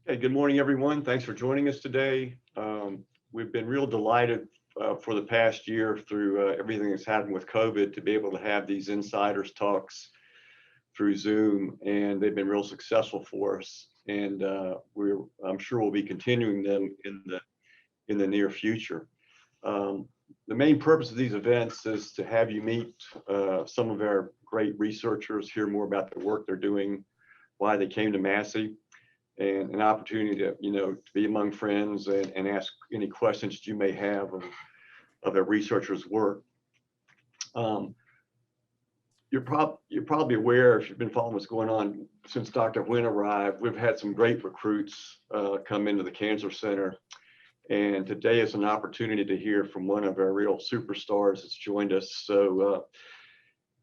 Okay, good morning, everyone. Thanks for joining us today. We've been real delighted for the past year through everything that's happened with COVID to be able to have these insiders talks through Zoom, and they've been real successful for us. And I'm sure we'll be continuing them in the near future. The main purpose of these events is to have you meet some of our great researchers, hear more about the work they're doing, why they came to Massey, and an opportunity to, to be among friends and ask any questions that you may have of a researcher's work. You're probably aware, if you've been following what's going on since Dr. Wynn arrived, we've had some great recruits come into the Cancer Center. And today is an opportunity to hear from one of our real superstars that's joined us. So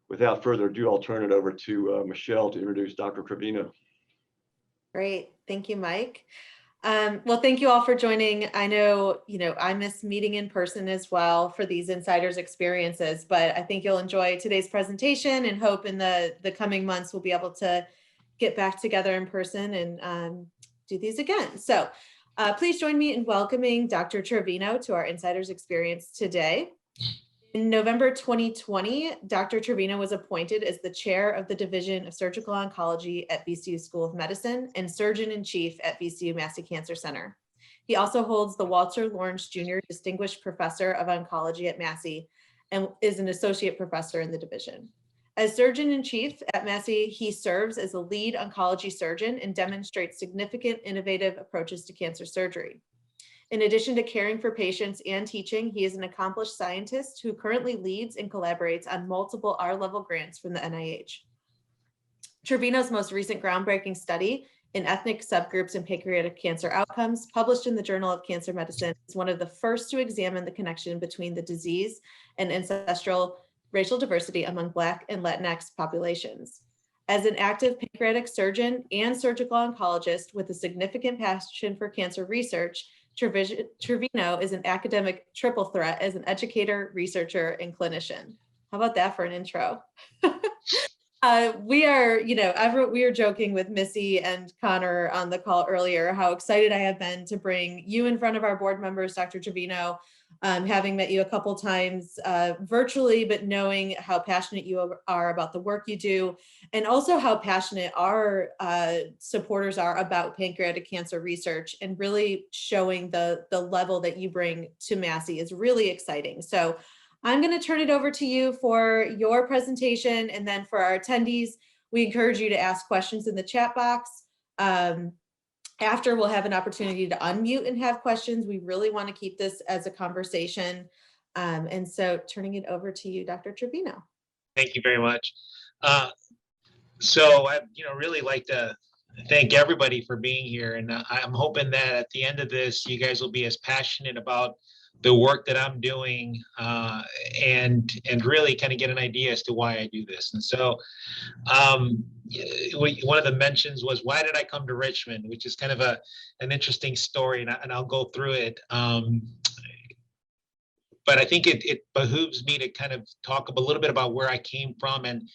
without further ado, I'll turn it over to Michelle to introduce Dr. Trevino. Great. Thank you, Mike. Well, thank you all for joining. I know, I miss meeting in person as well for these insiders experiences, but I think you'll enjoy today's presentation and hope in the coming months we'll be able to get back together in person and do these again. So please join me in welcoming Dr. Trevino to our insiders experience today. In November 2020, Dr. Trevino was appointed as the chair of the Division of Surgical Oncology at VCU School of Medicine and surgeon-in-chief at VCU Massey Cancer Center. He also holds the Walter Lawrence Jr. Distinguished Professor of Oncology at Massey and is an associate professor in the division. As surgeon-in-chief at Massey, he serves as a lead oncology surgeon and demonstrates significant innovative approaches to cancer surgery. In addition to caring for patients and teaching, he is an accomplished scientist who currently leads and collaborates on multiple R-level grants from the NIH. Trevino's most recent groundbreaking study in ethnic subgroups and pancreatic cancer outcomes, published in the Journal of Cancer Medicine, is one of the first to examine the connection between the disease and ancestral racial diversity among Black and Latinx populations. As an active pancreatic surgeon and surgical oncologist with a significant passion for cancer research, Trevino is an academic triple threat as an educator, researcher, and clinician. How about that for an intro? We were joking with Missy and Connor on the call earlier how excited I have been to bring you in front of our board members, Dr. Trevino, having met you a couple times virtually, but knowing how passionate you are about the work you do, and also how passionate our supporters are about pancreatic cancer research, and really showing the level that you bring to Massey is really exciting. So I'm going to turn it over to you for your presentation, and then for our attendees, we encourage you to ask questions in the chat box. After, we'll have an opportunity to unmute and have questions. We really want to keep this as a conversation. And so turning it over to you, Dr. Trevino. Thank you very much. So I really like to thank everybody for being here. And I'm hoping that at the end of this, you guys will be as passionate about the work that I'm doing and really kind of get an idea as to why I do this. And so one of the mentions was, why did I come to Richmond, which is kind of an interesting story, and I'll go through it. But I think it behooves me to kind of talk a little bit about where I came from and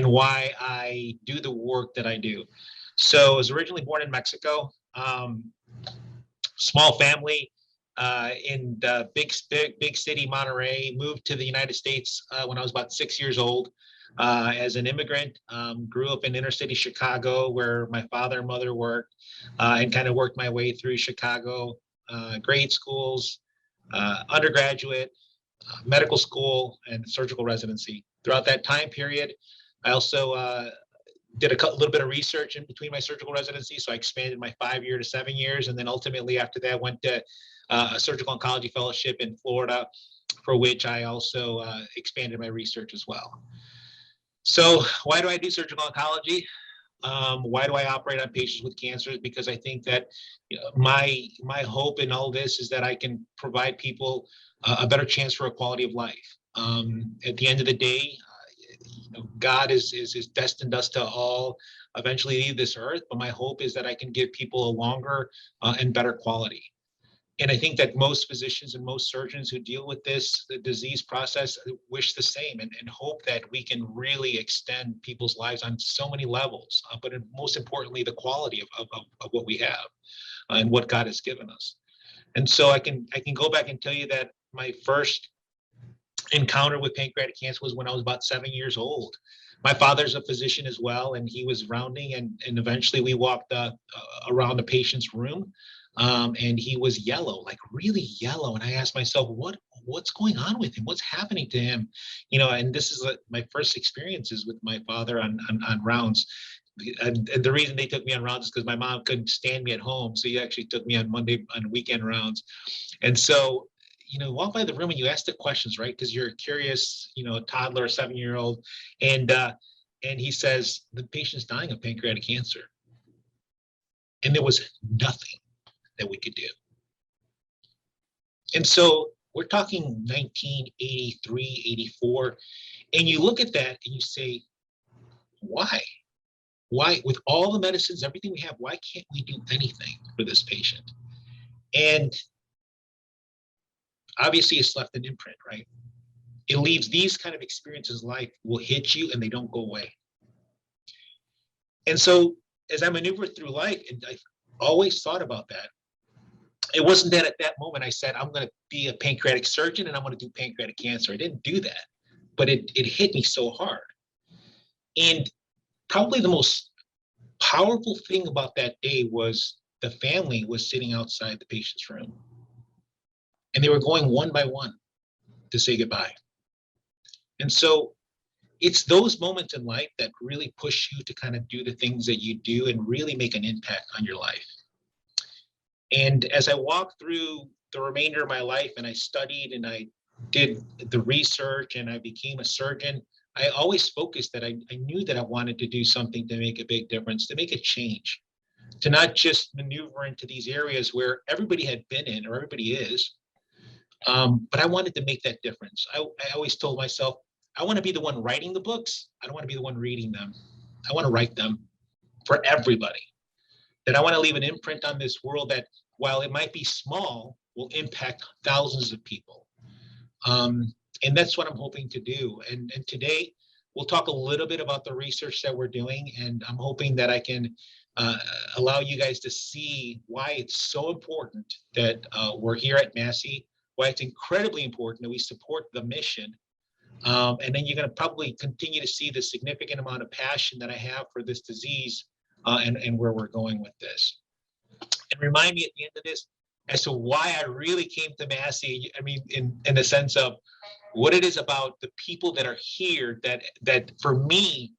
why I do the work that I do. So I was originally born in Mexico, small family in the big city, Monterrey. Moved to the United States when I was about 6 years old as an immigrant. Grew up in inner city Chicago, where my father and mother worked, and kind of worked my way through Chicago, grade schools, undergraduate, medical school, and surgical residency. Throughout that time period, I also did a little bit of research in between my surgical residency. So I expanded my 5 year to 7 years. And then ultimately after that, went to a surgical oncology fellowship in Florida, for which I also expanded my research as well. So why do I do surgical oncology? Why do I operate on patients with cancers? Because I think that my hope in all this is that I can provide people a better chance for a quality of life. At the end of the day, God is destined us to all eventually leave this earth, but my hope is that I can give people a longer and better quality. And I think that most physicians and most surgeons who deal with this, the disease process, wish the same and hope that we can really extend people's lives on so many levels, but most importantly, the quality of what we have and what God has given us. And so I can go back and tell you that my first encounter with pancreatic cancer was when I was about 7 years old. My father's a physician as well, and he was rounding, and eventually we walked around the patient's room, and he was yellow, like really yellow. And I asked myself, what's going on with him? What's happening to him? And this is my first experiences with my father on rounds. And the reason they took me on rounds is because my mom couldn't stand me at home. So he actually took me on weekend rounds. And so, walk by the room and you ask the questions, right? Because you're curious, a toddler, a 7-year-old. And he says, the patient's dying of pancreatic cancer. And there was nothing that we could do. And so we're talking 1983, 84. And you look at that and you say, why? Why, with all the medicines, everything we have, why can't we do anything for this patient? And obviously it's left an imprint, right? It leaves these kind of experiences in life will hit you and they don't go away. And so as I maneuvered through life, and I always thought about that, it wasn't that at that moment I said, I'm going to be a pancreatic surgeon and I'm going to do pancreatic cancer. I didn't do that, but it hit me so hard. And probably the most powerful thing about that day was the family was sitting outside the patient's room. And they were going one by one to say goodbye. And so it's those moments in life that really push you to kind of do the things that you do and really make an impact on your life. And as I walked through the remainder of my life and I studied and I did the research and I became a surgeon, I always focused that I knew that I wanted to do something to make a big difference, to make a change, to not just maneuver into these areas where everybody had been in or everybody is, but I wanted to make that difference. I always told myself, I want to be the one writing the books. I don't want to be the one reading them. I want to write them for everybody. That I want to leave an imprint on this world that, while it might be small, will impact thousands of people. And that's what I'm hoping to do. And today, we'll talk a little bit about the research that we're doing. And I'm hoping that I can allow you guys to see why it's so important that we're here at Massey, why it's incredibly important that we support the mission. And then you're going to probably continue to see the significant amount of passion that I have for this disease and where we're going with this. And remind me at the end of this as to why I really came to Massey. I mean, in the sense of what it is about the people that are here that for me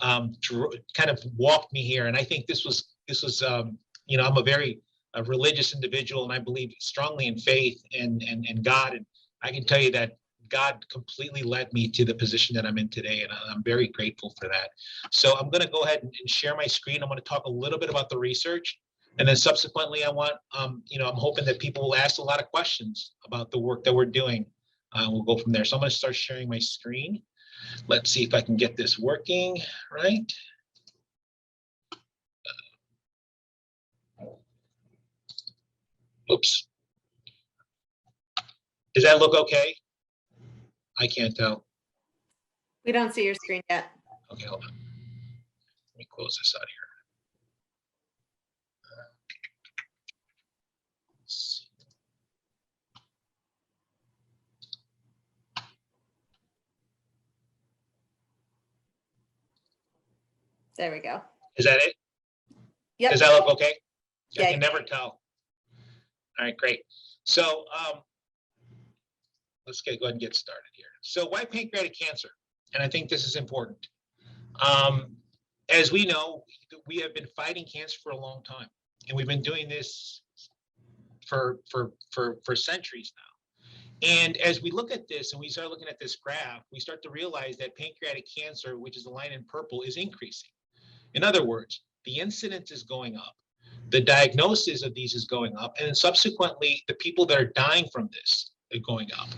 kind of walked me here. And I think this was I'm a very religious individual, and I believe strongly in faith and God. And I can tell you that God completely led me to the position that I'm in today, and I'm very grateful for that. So I'm going to go ahead and share my screen. I'm going to talk a little bit about the research, and then subsequently, I want, I'm hoping that people will ask a lot of questions about the work that we're doing. We'll go from there. So I'm going to start sharing my screen. Let's see if I can get this working right. Oops. Does that look okay? I can't tell. We don't see your screen yet. Okay, hold on. Let me close this out here. There we go. Is that it? Yep. Does that look okay? Yeah. I can never tell. All right, great. So let's go ahead and get started here. So why pancreatic cancer? And I think this is important. As we know, we have been fighting cancer for a long time, and we've been doing this for centuries now. And as we look at this and we start looking at this graph, we start to realize that pancreatic cancer, which is the line in purple, is increasing. In other words, the incidence is going up. The diagnosis of these is going up, and then subsequently, the people that are dying from this are going up.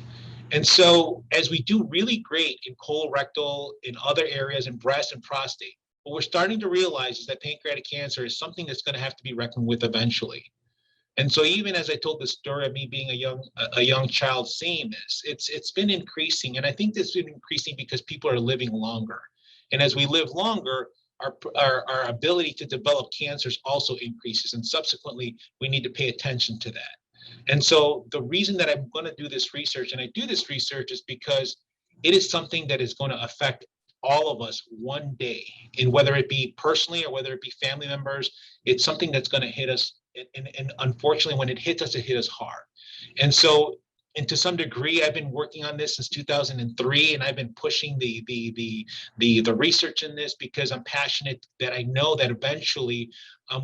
And so as we do really great in colorectal, in other areas, in breast and prostate, what we're starting to realize is that pancreatic cancer is something that's going to have to be reckoned with eventually. And so even as I told the story of me being a young child seeing this, it's been increasing. And I think this has been increasing because people are living longer. And as we live longer, our ability to develop cancers also increases. And subsequently, we need to pay attention to that. And so the reason that I'm going to do this research, and I do this research, is because it is something that is going to affect all of us one day. And whether it be personally or whether it be family members, it's something that's going to hit us. And unfortunately, when it hits us, it hit us hard. And so, and to some degree, I've been working on this since 2003, and I've been pushing the research in this because I'm passionate that I know that eventually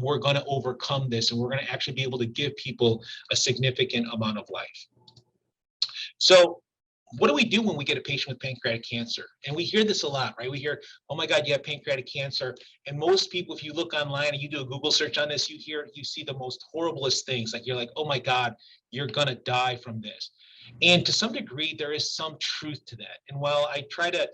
we're going to overcome this, and we're going to actually be able to give people a significant amount of life. So what do we do when we get a patient with pancreatic cancer? And we hear this a lot, right? We hear, oh my God, you have pancreatic cancer. And most people, if you look online and you do a Google search on this, you see the most horriblest things. Like you're like, oh my God, you're gonna die from this. And to some degree, there is some truth to that. And while I try to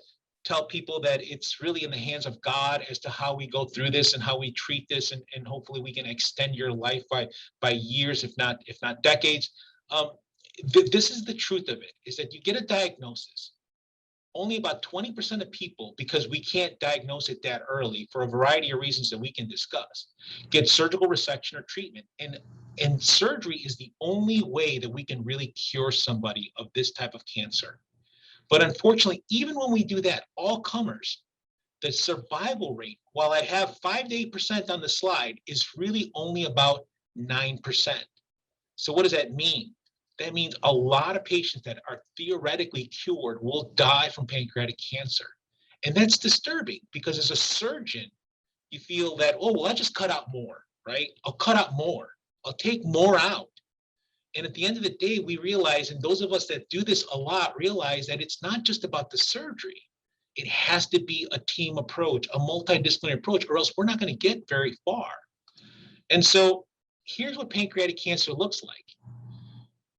tell people that it's really in the hands of God as to how we go through this and how we treat this, and hopefully we can extend your life by years, if not decades. This is the truth of it, is that you get a diagnosis. Only about 20% of people, because we can't diagnose it that early for a variety of reasons that we can discuss, get surgical resection or treatment. And surgery is the only way that we can really cure somebody of this type of cancer. But unfortunately, even when we do that, all comers, the survival rate, while I have 5 to 8% on the slide, is really only about 9%. So what does that mean? That means a lot of patients that are theoretically cured will die from pancreatic cancer. And that's disturbing because as a surgeon, you feel that, oh, well, I'll just cut out more, right? I'll cut out more. I'll take more out. And at the end of the day, we realize, and those of us that do this a lot realize that it's not just about the surgery. It has to be a team approach, a multidisciplinary approach, or else we're not going to get very far. And so here's what pancreatic cancer looks like.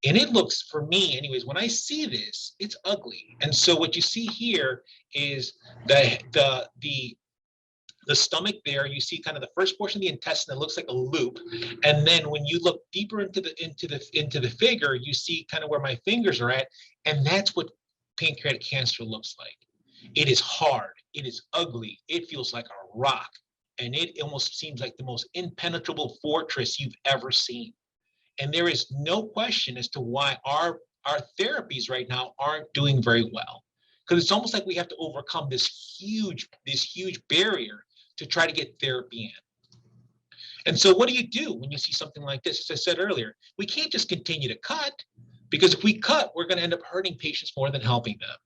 And it looks, for me anyways, when I see this, it's ugly. And so what you see here is the stomach there. You see kind of the first portion of the intestine that looks like a loop. And then when you look deeper into the figure, you see kind of where my fingers are at. And that's what pancreatic cancer looks like. It is hard. It is ugly. It feels like a rock. And it almost seems like the most impenetrable fortress you've ever seen. And there is no question as to why our therapies right now aren't doing very well. Because it's almost like we have to overcome this huge barrier to try to get therapy in. And so what do you do when you see something like this? As I said earlier, we can't just continue to cut, because if we cut, we're going to end up hurting patients more than helping them.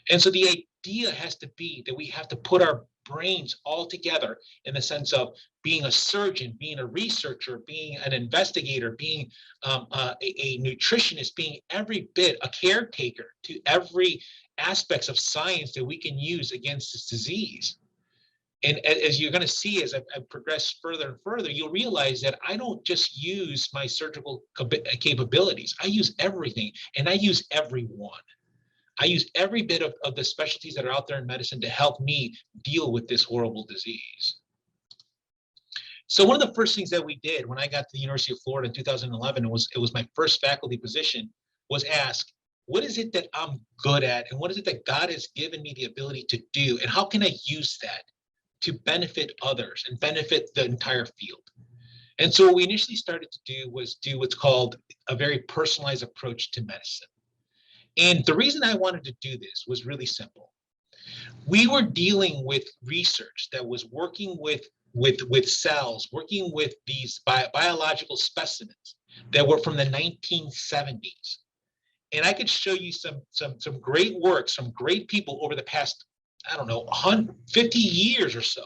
And so the idea has to be that we have to put our brains all together in the sense of being a surgeon, being a researcher, being an investigator, being a nutritionist, being every bit a caretaker to every aspects of science that we can use against this disease. And as you're going to see, as I progress further and further, you'll realize that I don't just use my surgical capabilities. I use everything, and I use everyone. I use every bit of the specialties that are out there in medicine to help me deal with this horrible disease. So one of the first things that we did when I got to the University of Florida in 2011, it was my first faculty position, was ask, what is it that I'm good at? And what is it that God has given me the ability to do? And how can I use that to benefit others and benefit the entire field? And so what we initially started to do was do what's called a very personalized approach to medicine. And the reason I wanted to do this was really simple. We were dealing with research that was working with cells, working with these biological specimens that were from the 1970s. And I could show you some great works from great people over the past, I don't know, 150 years or so,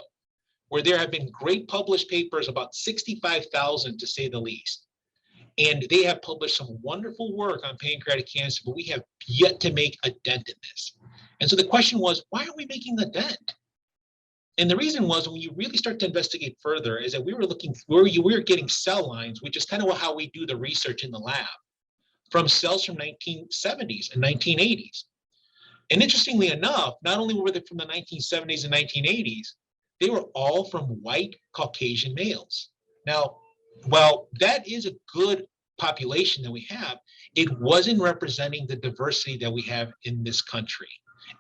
where there have been great published papers, about 65,000 to say the least. And they have published some wonderful work on pancreatic cancer, but we have yet to make a dent in this. And so the question was, why aren't we making a dent? And the reason was, when you really start to investigate further, is that we were getting cell lines, which is kind of how we do the research in the lab, from cells from 1970s and 1980s. And interestingly enough, not only were they from the 1970s and 1980s, they were all from white Caucasian males. Now, Well, that is a good population that we have. It wasn't representing the diversity that we have in this country.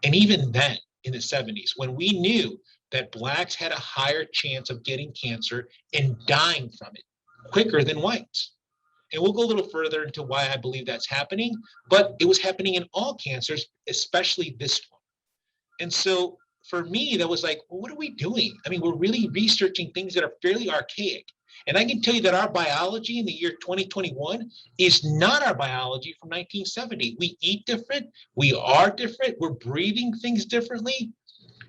And even then, in the 70s, when we knew that Blacks had a higher chance of getting cancer and dying from it quicker than whites. And we'll go a little further into why I believe that's happening, but it was happening in all cancers, especially this one. And so for me, that was like, well, what are we doing? I mean, we're really researching things that are fairly archaic. And I can tell you that our biology in the year 2021 is not our biology from 1970. We eat different. We are different. We're breathing things differently.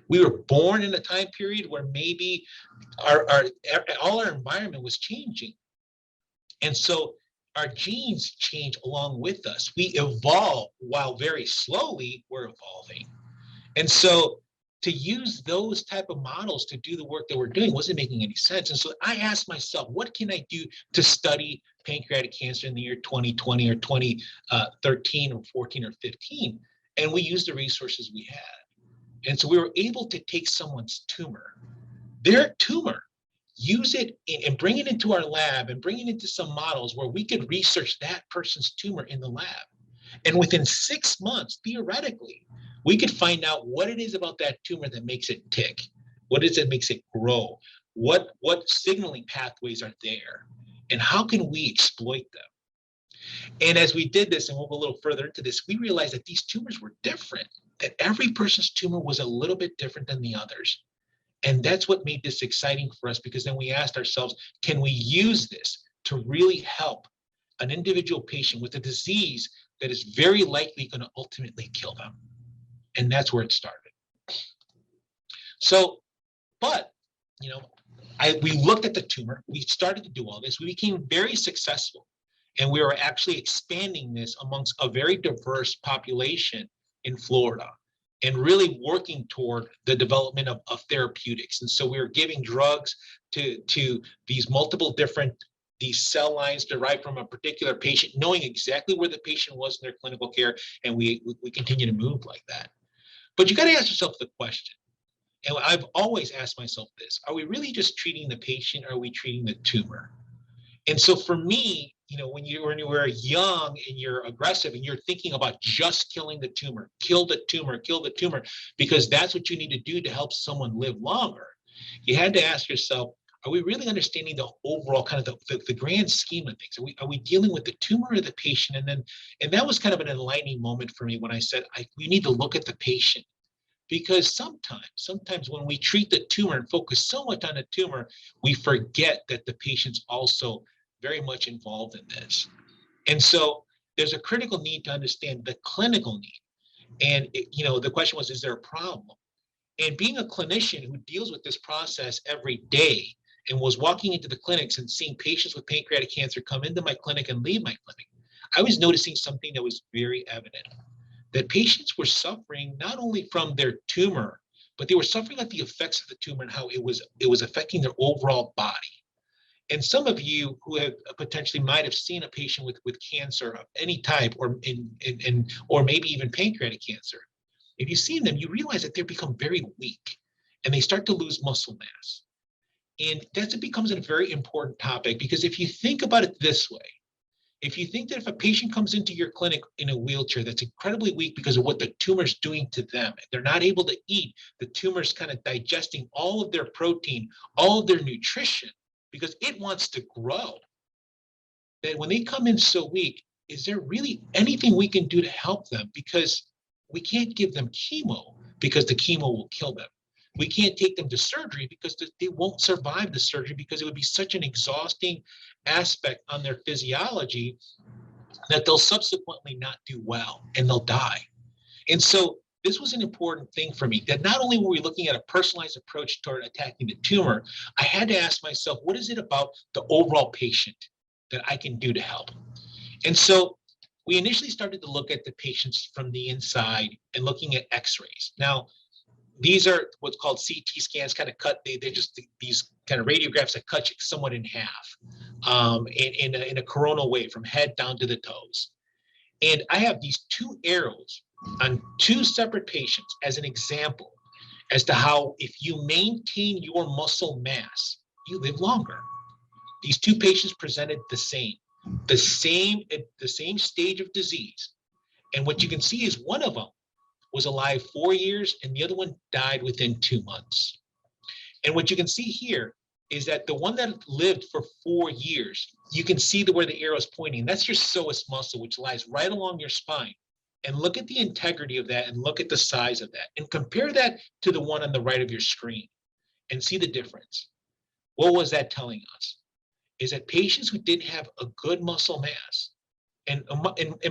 We were born in a time period where maybe all our environment was changing. And so our genes change along with us. We evolve while very slowly we're evolving. And so to use those type of models to do the work that we're doing wasn't making any sense. And so I asked myself, what can I do to study pancreatic cancer in the year 2020 or 2013 or 14 or 15? And we used the resources we had. And so we were able to take someone's tumor, their tumor, use it and bring it into our lab and bring it into some models where we could research that person's tumor in the lab. And within 6 months, theoretically, we could find out what it is about that tumor that makes it tick. What is it that makes it grow? What signaling pathways are there? And how can we exploit them? And as we did this, and we'll go a little further into this, we realized that these tumors were different, that every person's tumor was a little bit different than the others. And that's what made this exciting for us, because then we asked ourselves, can we use this to really help an individual patient with a disease that is very likely going to ultimately kill them? And that's where it started. So, but, you know, we looked at the tumor, we started to do all this, we became very successful. And we were actually expanding this amongst a very diverse population in Florida and really working toward the development of therapeutics. And so we were giving drugs to these multiple different, these cell lines derived from a particular patient, knowing exactly where the patient was in their clinical care. And we continue to move like that. But you got to ask yourself the question, and I've always asked myself this: are we really just treating the patient, or are we treating the tumor? And so for me, you know, when you were young and you're aggressive and you're thinking about just killing the tumor, kill the tumor, because that's what you need to do to help someone live longer, you had to ask yourself, are we really understanding the overall kind of the grand scheme of things? Are we dealing with the tumor or the patient? And that was kind of an enlightening moment for me when I said, we need to look at the patient. Because sometimes when we treat the tumor and focus so much on the tumor, we forget that the patient's also very much involved in this. And so there's a critical need to understand the clinical need. And you know, the question was, is there a problem? And being a clinician who deals with this process every day and was walking into the clinics and seeing patients with pancreatic cancer come into my clinic and leave my clinic, I was noticing something that was very evident, that patients were suffering not only from their tumor, but they were suffering at the effects of the tumor and how it was affecting their overall body. And some of you who have potentially might have seen a patient with cancer of any type, or or maybe even pancreatic cancer, if you've seen them, you realize that they become very weak and they start to lose muscle mass. And that becomes a very important topic, because if you think about it this way, if you think that if a patient comes into your clinic in a wheelchair that's incredibly weak because of what the tumor's doing to them, they're not able to eat, the tumor's kind of digesting all of their protein, all of their nutrition, because it wants to grow, that when they come in so weak, is there really anything we can do to help them? Because we can't give them chemo, because the chemo will kill them. We can't take them to surgery because they won't survive the surgery, because it would be such an exhausting aspect on their physiology that they'll subsequently not do well and they'll die. And so this was an important thing for me, that not only were we looking at a personalized approach toward attacking the tumor, I had to ask myself, what is it about the overall patient that I can do to help? And so we initially started to look at the patients from the inside and looking at x-rays. Now, these are what's called CT scans, kind of cut, they're just these kind of radiographs that cut you somewhat in half, in a coronal way from head down to the toes. And I have these two arrows on two separate patients as an example as to how, if you maintain your muscle mass, you live longer. These two patients presented the same stage of disease. And what you can see is one of them was alive 4 years and the other one died within 2 months. And what you can see here is that the one that lived for 4 years, you can see where the arrow is pointing. That's your psoas muscle, which lies right along your spine. And look at the integrity of that and look at the size of that. And compare that to the one on the right of your screen and see the difference. What was that telling us? Is that patients who didn't have a good muscle mass, and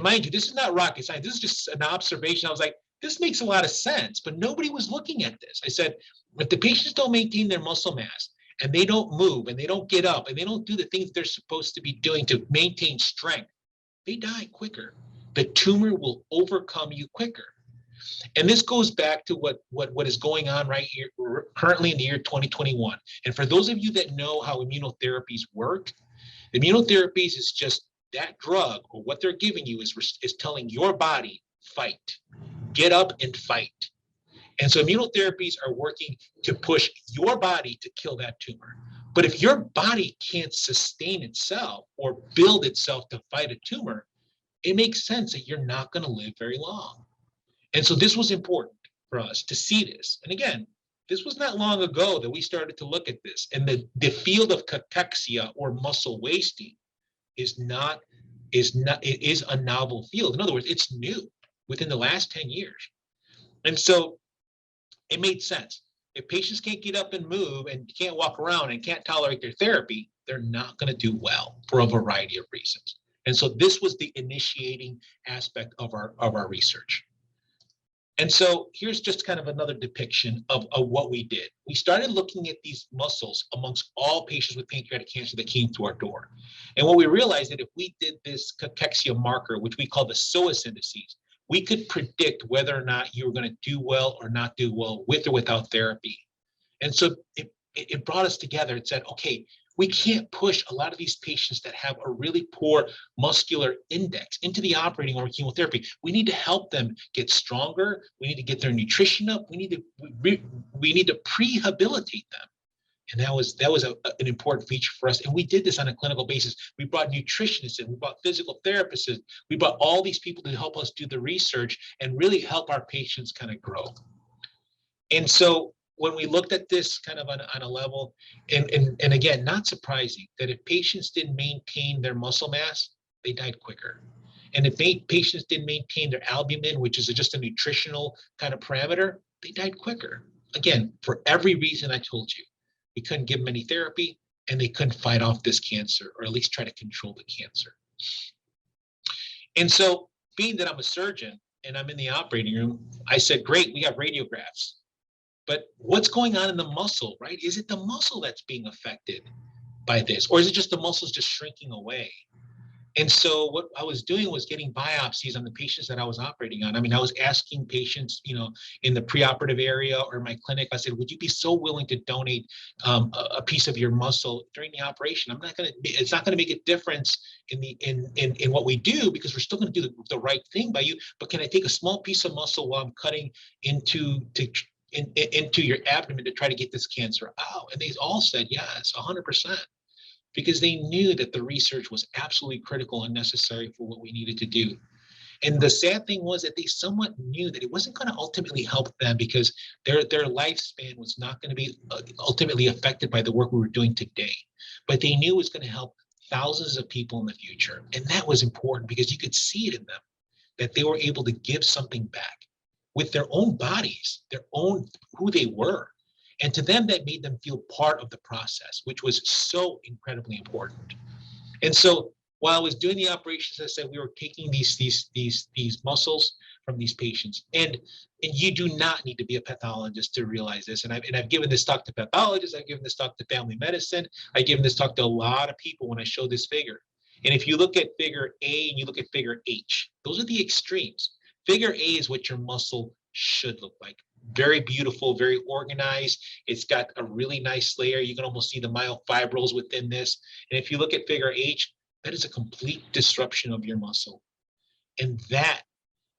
mind you, this is not rocket science, this is just an observation. I was like, this makes a lot of sense, but nobody was looking at this. I said, if the patients don't maintain their muscle mass and they don't move and they don't get up and they don't do the things they're supposed to be doing to maintain strength, they die quicker. The tumor will overcome you quicker. And this goes back to what is going on right here currently in the year 2021. And for those of you that know how immunotherapies work, immunotherapies is just that drug, or what they're giving you is telling your body, fight, get up and fight. And so immunotherapies are working to push your body to kill that tumor. But if your body can't sustain itself or build itself to fight a tumor, it makes sense that you're not going to live very long. And so this was important for us to see this. And again, this was not long ago that we started to look at this. And the field of cachexia, or muscle wasting, is a novel field. In other words, it's new within the last 10 years. And so it made sense. If patients can't get up and move and can't walk around and can't tolerate their therapy, they're not going to do well for a variety of reasons. And so this was the initiating aspect of our research. And so here's just kind of another depiction of what we did. We started looking at these muscles amongst all patients with pancreatic cancer that came through our door. And what we realized that if we did this cachexia marker, which we call the psoas indices, we could predict whether or not you were going to do well or not do well with or without therapy. And so it brought us together and said, okay, we can't push a lot of these patients that have a really poor muscular index into the operating room or chemotherapy. We need to help them get stronger. We need to get their nutrition up. We need to prehabilitate them. And that was an important feature for us. And we did this on a clinical basis. We brought nutritionists in, we brought physical therapists in, we brought all these people to help us do the research and really help our patients kind of grow. And so when we looked at this kind of on a level, and again, not surprising that if patients didn't maintain their muscle mass, they died quicker. And if patients didn't maintain their albumin, which is just a nutritional kind of parameter, they died quicker. Again, for every reason I told you. We couldn't give them any therapy, and they couldn't fight off this cancer, or at least try to control the cancer. And so, being that I'm a surgeon and I'm in the operating room, I said, great, we have radiographs. But what's going on in the muscle, right? Is it the muscle that's being affected by this? Or is it just the muscles just shrinking away? And so what I was doing was getting biopsies on the patients that I was operating on. I mean, I was asking patients, in the preoperative area or my clinic, I said, would you be so willing to donate a piece of your muscle during the operation? It's not going to make a difference in what we do, because we're still going to do the right thing by you. But can I take a small piece of muscle while I'm cutting into your abdomen to try to get this cancer out? And they all said yes, 100%. Because they knew that the research was absolutely critical and necessary for what we needed to do. And the sad thing was that they somewhat knew that it wasn't going to ultimately help them, because their lifespan was not going to be ultimately affected by the work we were doing today. But they knew it was going to help thousands of people in the future. And that was important, because you could see it in them, that they were able to give something back with their own bodies, who they were. And to them, that made them feel part of the process, which was so incredibly important. And so while I was doing the operations, I said we were taking these muscles from these patients. And you do not need to be a pathologist to realize this. And I've given this talk to pathologists, I've given this talk to family medicine, I've given this talk to a lot of people when I show this figure. And if you look at figure A and you look at figure H, those are the extremes. Figure A is what your muscle should look like. Very beautiful, very organized. It's got a really nice layer. You can almost see the myofibrils within this. And if you look at figure H, that is a complete disruption of your muscle. And that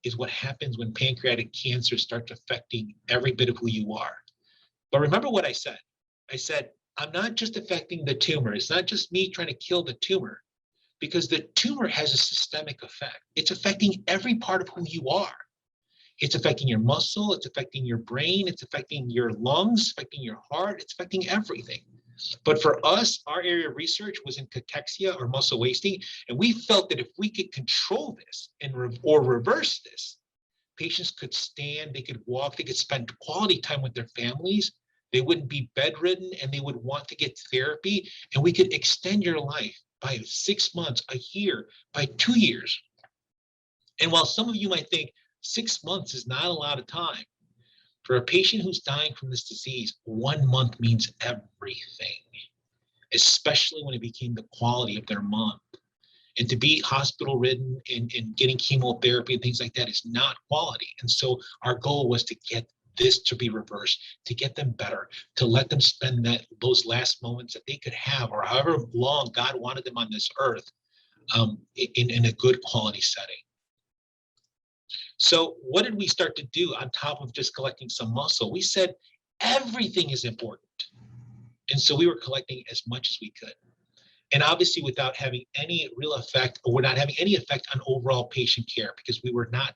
is what happens when pancreatic cancer starts affecting every bit of who you are. But remember what I said. I said, I'm not just affecting the tumor. It's not just me trying to kill the tumor, because the tumor has a systemic effect. It's affecting every part of who you are. It's affecting your muscle, it's affecting your brain, it's affecting your lungs, affecting your heart, it's affecting everything. But for us, our area of research was in cachexia or muscle wasting, and we felt that if we could control this or reverse this, patients could stand, they could walk, they could spend quality time with their families, they wouldn't be bedridden, and they would want to get therapy, and we could extend your life by 6 months, a year, by 2 years. And while some of you might think 6 months is not a lot of time, for a patient who's dying from this disease, 1 month means everything, especially when it became the quality of their month. And to be hospital ridden and getting chemotherapy and things like that is not quality. And so our goal was to get this to be reversed, to get them better, to let them spend those last moments that they could have, or however long God wanted them on this earth, in a good quality setting. So what did we start to do on top of just collecting some muscle? We said everything is important. And so we were collecting as much as we could. And obviously without having any real effect, or we're not having any effect on overall patient care, because we're not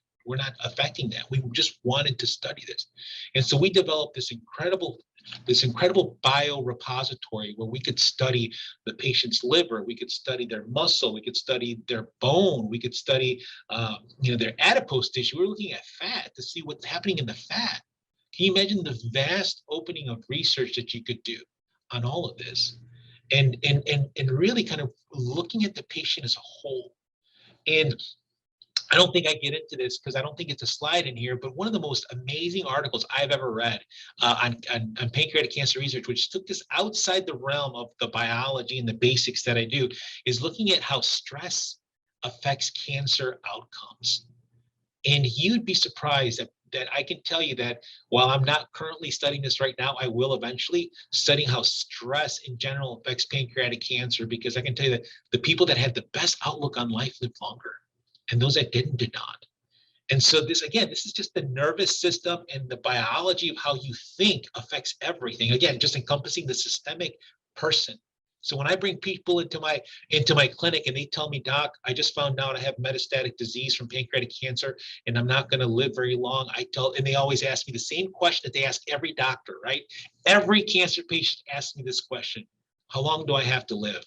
affecting that. We just wanted to study this. And so we developed this incredible biorepository where we could study the patient's liver, we could study their muscle, we could study their bone, we could study their adipose tissue. We're looking at fat to see what's happening in the fat. Can you imagine the vast opening of research that you could do on all of this? And really kind of looking at the patient as a whole. And I don't think I get into this because I don't think it's a slide in here, but one of the most amazing articles I've ever read on pancreatic cancer research, which took this outside the realm of the biology and the basics that I do, is looking at how stress affects cancer outcomes. And you'd be surprised that I can tell you that while I'm not currently studying this right now, I will eventually, studying how stress in general affects pancreatic cancer, because I can tell you that the people that had the best outlook on life lived longer, and those that didn't did not. And so this is just the nervous system and the biology of how you think affects everything. Again, just encompassing the systemic person. So when I bring people into my clinic and they tell me, Doc, I just found out I have metastatic disease from pancreatic cancer and I'm not going to live very long, and they always ask me the same question that they ask every doctor, right? Every cancer patient asks me this question: how long do I have to live?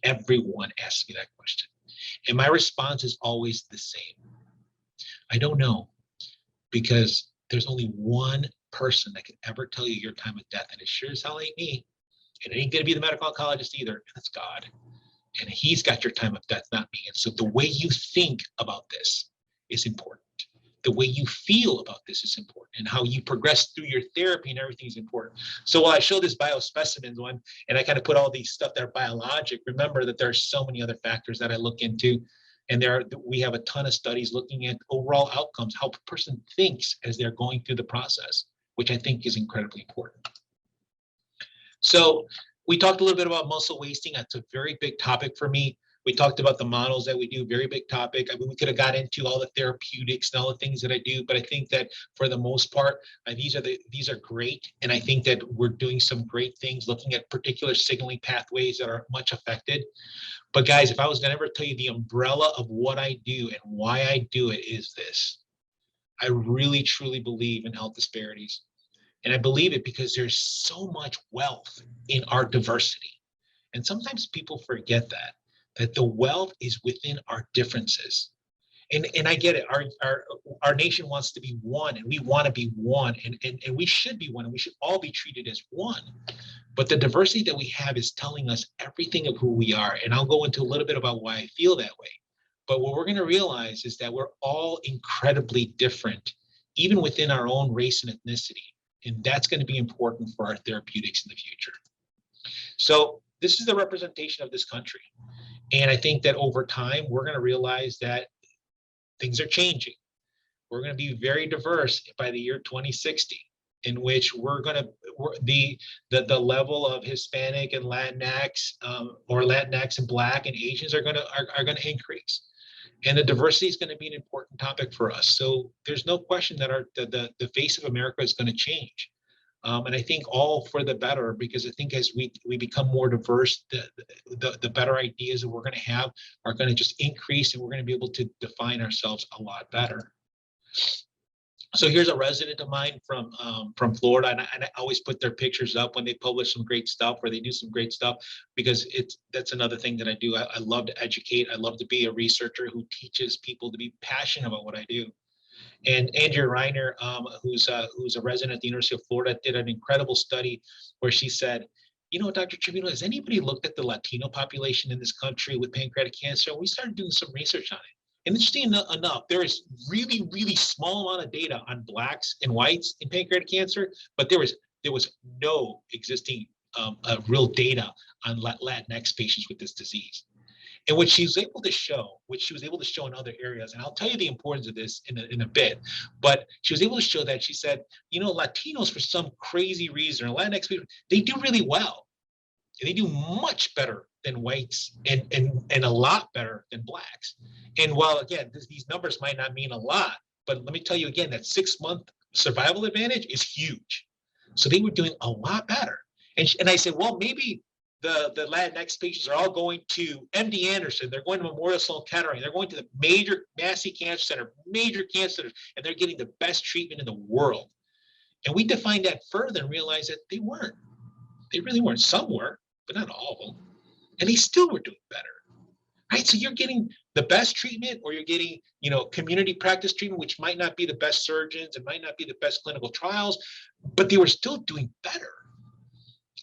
Everyone asks me that question. And my response is always the same: I don't know, because there's only one person that can ever tell you your time of death, and it sure as hell ain't me. And it ain't going to be the medical oncologist either, and it's God. And he's got your time of death, not me. And so the way you think about this is important. The way you feel about this is important, and how you progress through your therapy and everything is important. So while I show this biospecimens one, and I kind of put all these stuff that are biologic, remember that there are so many other factors that I look into. And we have a ton of studies looking at overall outcomes, how a person thinks as they're going through the process, which I think is incredibly important. So we talked a little bit about muscle wasting. That's a very big topic for me. We talked about the models that we do, very big topic. I mean, we could have got into all the therapeutics and all the things that I do, but I think that for the most part, these are great. And I think that we're doing some great things looking at particular signaling pathways that are much affected. But guys, if I was gonna ever tell you the umbrella of what I do and why I do it, is this: I really, truly believe in health disparities. And I believe it because there's so much wealth in our diversity. And sometimes people forget that the wealth is within our differences. And I get it. Our nation wants to be one, and we want to be one, and we should be one, and we should all be treated as one. But the diversity that we have is telling us everything of who we are. And I'll go into a little bit about why I feel that way. But what we're going to realize is that we're all incredibly different, even within our own race and ethnicity. And that's going to be important for our therapeutics in the future. So this is the representation of this country. And I think that over time, we're going to realize that things are changing. We're going to be very diverse by the year 2060, in which the level of Hispanic and Latinx, or Latinx and Black and Asians are going to increase. And the diversity is going to be an important topic for us. So there's no question that the face of America is going to change. And I think all for the better, because I think as we become more diverse, the better ideas that we're going to have are going to just increase, and we're going to be able to define ourselves a lot better. So here's a resident of mine from Florida, and I always put their pictures up when they publish some great stuff or they do some great stuff, because that's another thing that I do. I love to educate. I love to be a researcher who teaches people to be passionate about what I do. And Andrea Reiner, who's a resident at the University of Florida, did an incredible study where she said, you know, Dr. Trevino, has anybody looked at the Latino population in this country with pancreatic cancer? We started doing some research on it. And interesting enough, there is really, really small amount of data on Blacks and whites in pancreatic cancer, but there was no existing real data on Latinx patients with this disease. And what she was able to show, which she was able to show in other areas, and I'll tell you the importance of this in a bit, but she was able to show that she said, you know, Latinos, for some crazy reason, or Latinx people, they do really well. They do much better than whites and a lot better than Blacks. And while, again, these numbers might not mean a lot, but let me tell you again, that 6-month survival advantage is huge. So they were doing a lot better. And I said, well, maybe the Latinx patients are all going to MD Anderson, they're going to Memorial Sloan Kettering, they're going to the major Massey Cancer Center, major cancer centers, and they're getting the best treatment in the world. And we defined that further and realized that they weren't. They really weren't. Some were, but not all of them. And they still were doing better. Right? So you're getting the best treatment, or you're getting, you know, community practice treatment, which might not be the best surgeons and might not be the best clinical trials, but they were still doing better.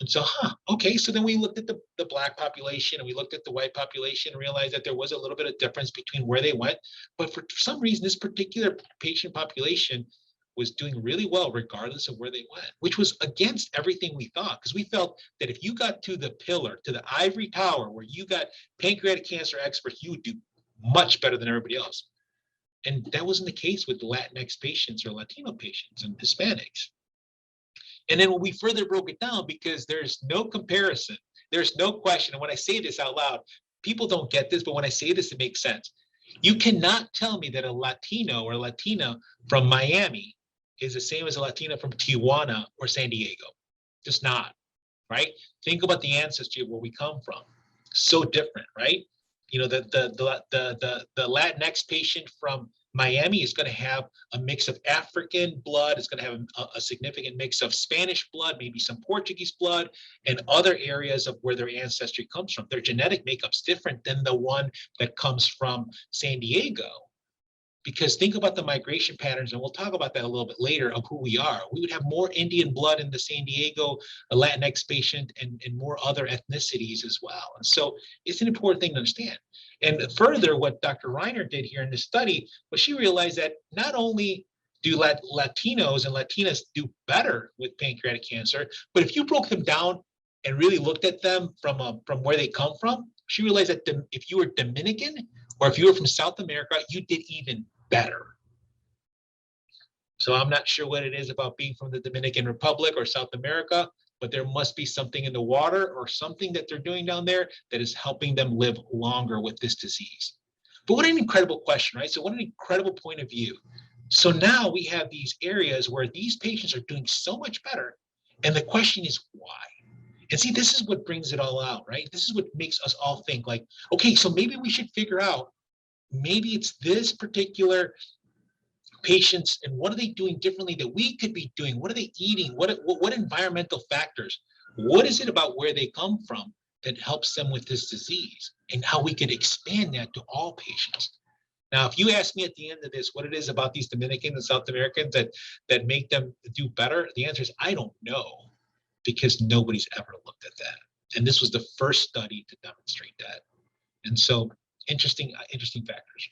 And so, okay, so then we looked at the Black population and we looked at the white population and realized that there was a little bit of difference between where they went. But for some reason, this particular patient population was doing really well regardless of where they went, which was against everything we thought, because we felt that if you got to the pillar, to the ivory tower, where you got pancreatic cancer experts, you would do much better than everybody else. And that wasn't the case with the Latinx patients or Latino patients and Hispanics. And then when we further broke it down, because there's no comparison, there's no question. And when I say this out loud, people don't get this, but when I say this, it makes sense. You cannot tell me that a Latino or Latina from Miami is the same as a Latina from Tijuana or San Diego. Just not, right? Think about the ancestry of where we come from. So different, right? You know, the Latinx patient from Miami is going to have a mix of African blood. It's going to have a significant mix of Spanish blood, maybe some Portuguese blood, and other areas of where their ancestry comes from. Their genetic makeup's different than the one that comes from San Diego. Because think about the migration patterns, and we'll talk about that a little bit later, of who we are. We would have more Indian blood in the San Diego Latinx patient and more other ethnicities as well. And so it's an important thing to understand. And further, what Dr. Reiner did here in this study was she realized that not only do Latinos and Latinas do better with pancreatic cancer, but if you broke them down and really looked at them from where they come from, she realized that if you were Dominican or if you were from South America, you did even better. So I'm not sure what it is about being from the Dominican Republic or South America, but there must be something in the water or something that they're doing down there that is helping them live longer with this disease. But what an incredible question, right? So what an incredible point of view. So now we have these areas where these patients are doing so much better. And the question is why? And see, this is what brings it all out, right? This is what makes us all think like, okay, so maybe we should figure out, maybe it's this particular patients and what are they doing differently that we could be doing? What are they eating? What environmental factors? What is it about where they come from that helps them with this disease, and how we could expand that to all patients? Now, if you ask me at the end of this what it is about these Dominicans and South Americans that make them do better, the answer is I don't know, because nobody's ever looked at that. And this was the first study to demonstrate that. And so interesting factors.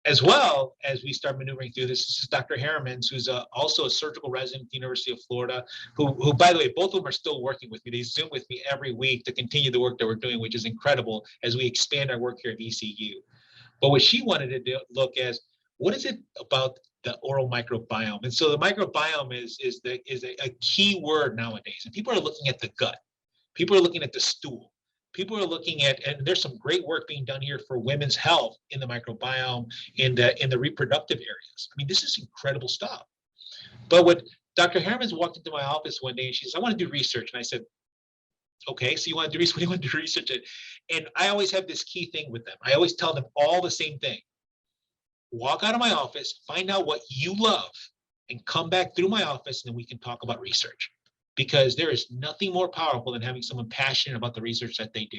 As well as we start maneuvering through this is Dr. Harrimans, who's also a surgical resident at the University of Florida, who, by the way, both of them are still working with me. They Zoom with me every week to continue the work that we're doing, which is incredible as we expand our work here at VCU. But what she wanted to look as, what is it about the oral microbiome? And so the microbiome is a key word nowadays. And people are looking at the gut. People are looking at the stool. People are looking at, and there's some great work being done here for women's health in the microbiome, in the reproductive areas. I mean, this is incredible stuff. But what Dr. Herman's walked into my office one day and she says, I want to do research. And I said, okay, so you want to do research? What do you want to do research? And I always have this key thing with them. I always tell them all the same thing. Walk out of my office, find out what you love, and come back through my office, and then we can talk about research. Because there is nothing more powerful than having someone passionate about the research that they do.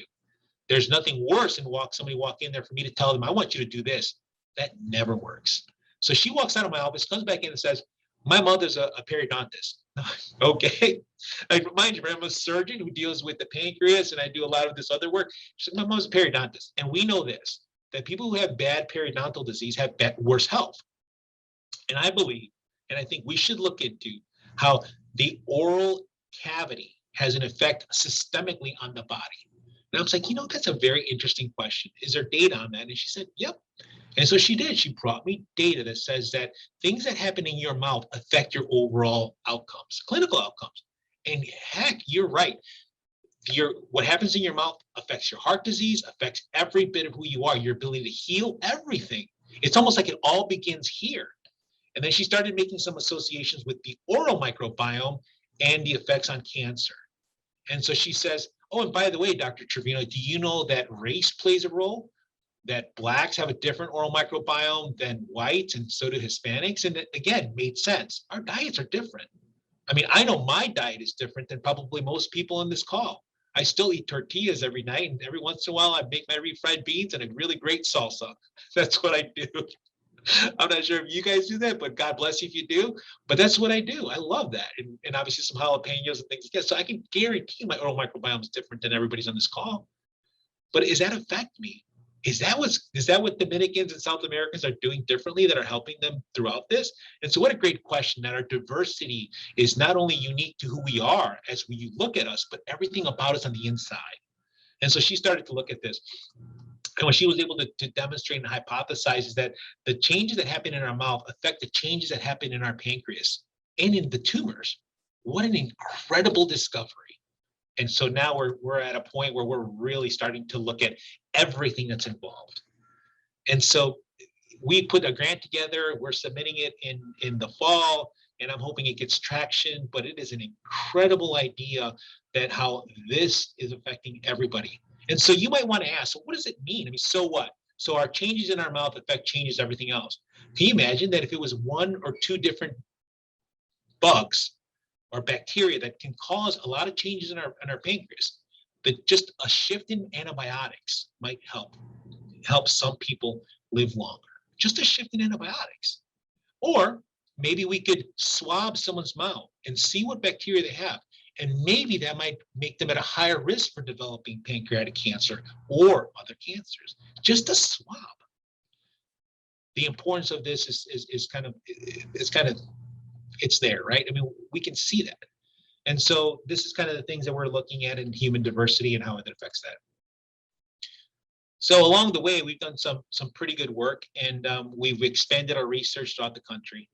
There's nothing worse than somebody walk in there for me to tell them, I want you to do this. That never works. So she walks out of my office, comes back in and says, my mother's a periodontist. Okay. Mind you, I'm a surgeon who deals with the pancreas, and I do a lot of this other work. She said, my mom's a periodontist. And we know this, that people who have bad periodontal disease have worse health. And I believe, and I think we should look into how the oral cavity has an effect systemically on the body. And I was like, that's a very interesting question. Is there data on that? And she said, yep. And so she did. She brought me data that says that things that happen in your mouth affect your overall outcomes, clinical outcomes. And heck, you're right. What happens in your mouth affects your heart disease, affects every bit of who you are, your ability to heal, everything. It's almost like it all begins here. And then she started making some associations with the oral microbiome and the effects on cancer. And so she says, oh, and by the way, Dr. Trevino, do you know that race plays a role? That Blacks have a different oral microbiome than whites, and so do Hispanics? And it, again, made sense. Our diets are different. I mean, I know my diet is different than probably most people on this call. I still eat tortillas every night, and every once in a while I make my refried beans and a really great salsa. That's what I do. I'm not sure if you guys do that, but God bless you if you do. But that's what I do. I love that. And obviously some jalapenos and things like that. So I can guarantee my oral microbiome is different than everybody's on this call. But does that affect me? Is that what Dominicans and South Americans are doing differently that are helping them throughout this? And so what a great question, that our diversity is not only unique to who we are as you look at us, but everything about us on the inside. And so she started to look at this. And what she was able to demonstrate and hypothesize is that the changes that happen in our mouth affect the changes that happen in our pancreas and in the tumors. What an incredible discovery. And so now we're at a point where we're really starting to look at everything that's involved. And so we put a grant together, we're submitting it in the fall, and I'm hoping it gets traction, but it is an incredible idea that how this is affecting everybody. And so you might want to ask, so what does it mean? I mean, so what? So our changes in our mouth affect changes everything else. Can you imagine that if it was one or two different bugs or bacteria that can cause a lot of changes in our pancreas, that just a shift in antibiotics might help some people live longer. Just a shift in antibiotics. Or maybe we could swab someone's mouth and see what bacteria they have. And maybe that might make them at a higher risk for developing pancreatic cancer or other cancers. Just a swab. The importance of this is kind of it's there, right? I mean, we can see that. And so this is kind of the things that we're looking at in human diversity and how it affects that. So along the way, we've done some pretty good work, and we've expanded our research throughout the country.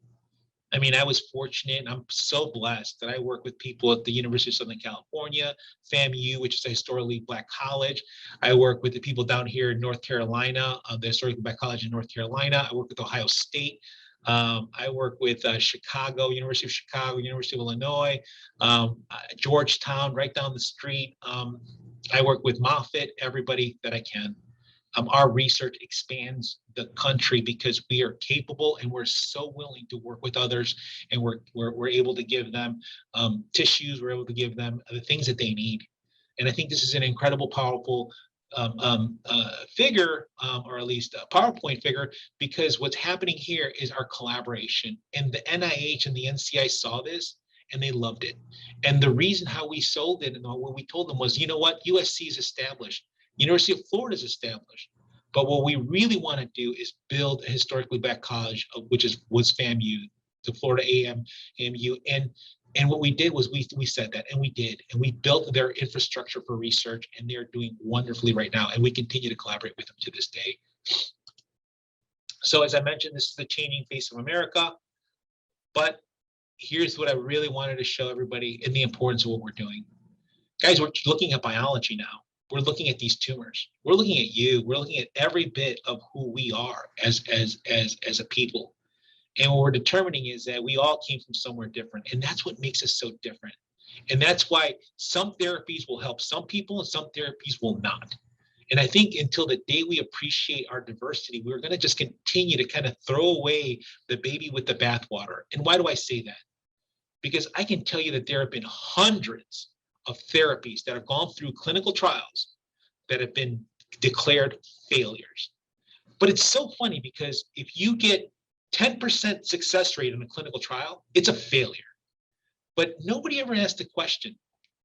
I mean, I was fortunate. I'm so blessed that I work with people at the University of Southern California, FAMU, which is a historically Black college. I work with the people down here in North Carolina, the historically Black college in North Carolina. I work with Ohio State. I work with Chicago, University of Chicago, University of Illinois, Georgetown, right down the street. I work with Moffitt, everybody that I can. Our research expands the country because we are capable and we're so willing to work with others, and we're able to give them tissues, we're able to give them the things that they need. And I think this is an incredible, powerful figure, or at least a PowerPoint figure, because what's happening here is our collaboration. And the NIH and the NCI saw this and they loved it. And the reason how we sold it and what we told them was, you know what, USC is established. University of Florida is established. But what we really want to do is build a historically Black college, which was FAMU, the Florida AMU. And what we did was we said that, and we did, and we built their infrastructure for research, and they're doing wonderfully right now. And we continue to collaborate with them to this day. So as I mentioned, this is the changing face of America. But here's what I really wanted to show everybody and the importance of what we're doing. Guys, we're looking at biology now. We're looking at these tumors. We're looking at you. We're looking at every bit of who we are as a people. And what we're determining is that we all came from somewhere different. And that's what makes us so different. And that's why some therapies will help some people and some therapies will not. And I think until the day we appreciate our diversity, we're going to just continue to kind of throw away the baby with the bathwater. And why do I say that? Because I can tell you that there have been hundreds of therapies that have gone through clinical trials that have been declared failures. But it's so funny because if you get 10% success rate in a clinical trial, it's a failure. But nobody ever asked the question,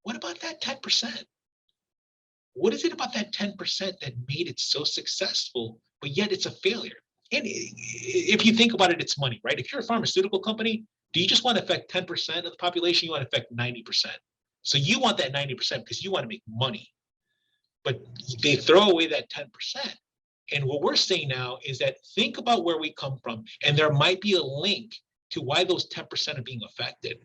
what about that 10%? What is it about that 10% that made it so successful, but yet it's a failure? And if you think about it, it's money, right? If you're a pharmaceutical company, do you just want to affect 10% of the population? You want to affect 90%. So you want that 90% because you want to make money. But they throw away that 10%. And what we're saying now is that think about where we come from, and there might be a link to why those 10% are being affected.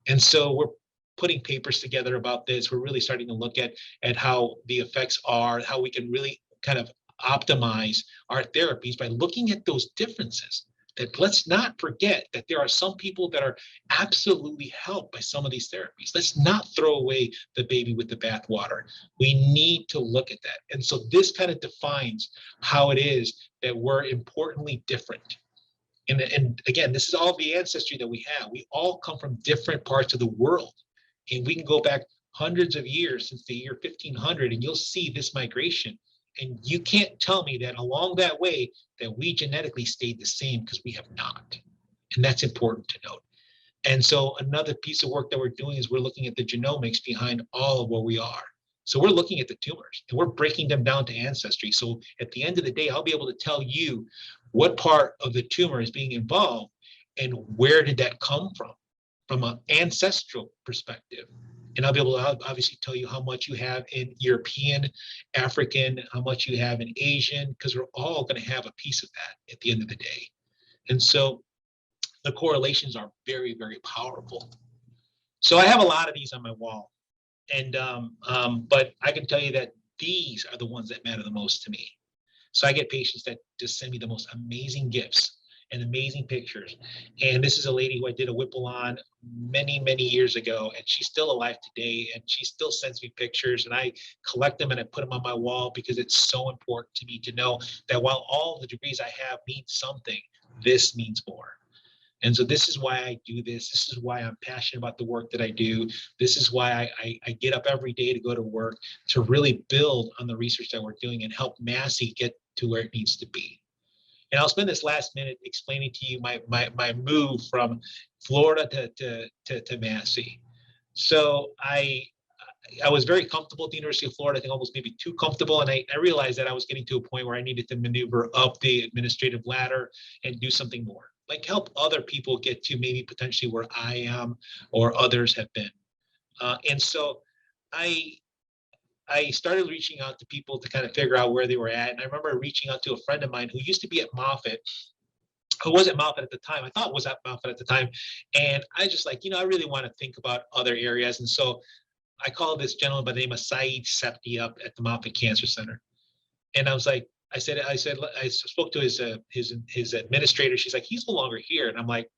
And so we're putting papers together about this. We're really starting to look at how the effects are, how we can really kind of optimize our therapies by looking at those differences. That let's not forget that there are some people that are absolutely helped by some of these therapies. Let's not throw away the baby with the bathwater. We need to look at that. And so this kind of defines how it is that we're importantly different. And again, this is all the ancestry that we have. We all come from different parts of the world. And we can go back hundreds of years since the year 1500, and you'll see this migration. And you can't tell me that along that way that we genetically stayed the same, because we have not. And that's important to note. And so another piece of work that we're doing is we're looking at the genomics behind all of where we are. So we're looking at the tumors and we're breaking them down to ancestry. So at the end of the day, I'll be able to tell you what part of the tumor is being involved and where did that come from an ancestral perspective. And I'll be able to obviously tell you how much you have in European, African, how much you have in Asian, because we're all going to have a piece of that at the end of the day. And so the correlations are very, very powerful. So I have a lot of these on my wall. And but I can tell you that these are the ones that matter the most to me. So I get patients that just send me the most amazing gifts and amazing pictures. And this is a lady who I did a Whipple on many, many years ago, and she's still alive today, and she still sends me pictures, and I collect them and I put them on my wall because it's so important to me to know that while all the degrees I have mean something, this means more. And so this is why I do this. This is why I'm passionate about the work that I do. This is why I get up every day to go to work, to really build on the research that we're doing and help Massey get to where it needs to be. And I'll spend this last minute explaining to you my move from Florida to Massey. So I was very comfortable at the University of Florida, I think almost maybe too comfortable. And I realized that I was getting to a point where I needed to maneuver up the administrative ladder and do something more, like help other people get to maybe potentially where I am or others have been. And so I started reaching out to people to kind of figure out where they were at. And I remember reaching out to a friend of mine who used to be at Moffitt, who was at Moffitt at the time. I thought was at Moffitt at the time. And I just like, I really want to think about other areas. And so I called this gentleman by the name of Saeed Septi up at the Moffitt Cancer Center. And I was like, I spoke to his administrator. She's like, he's no longer here. And I'm like,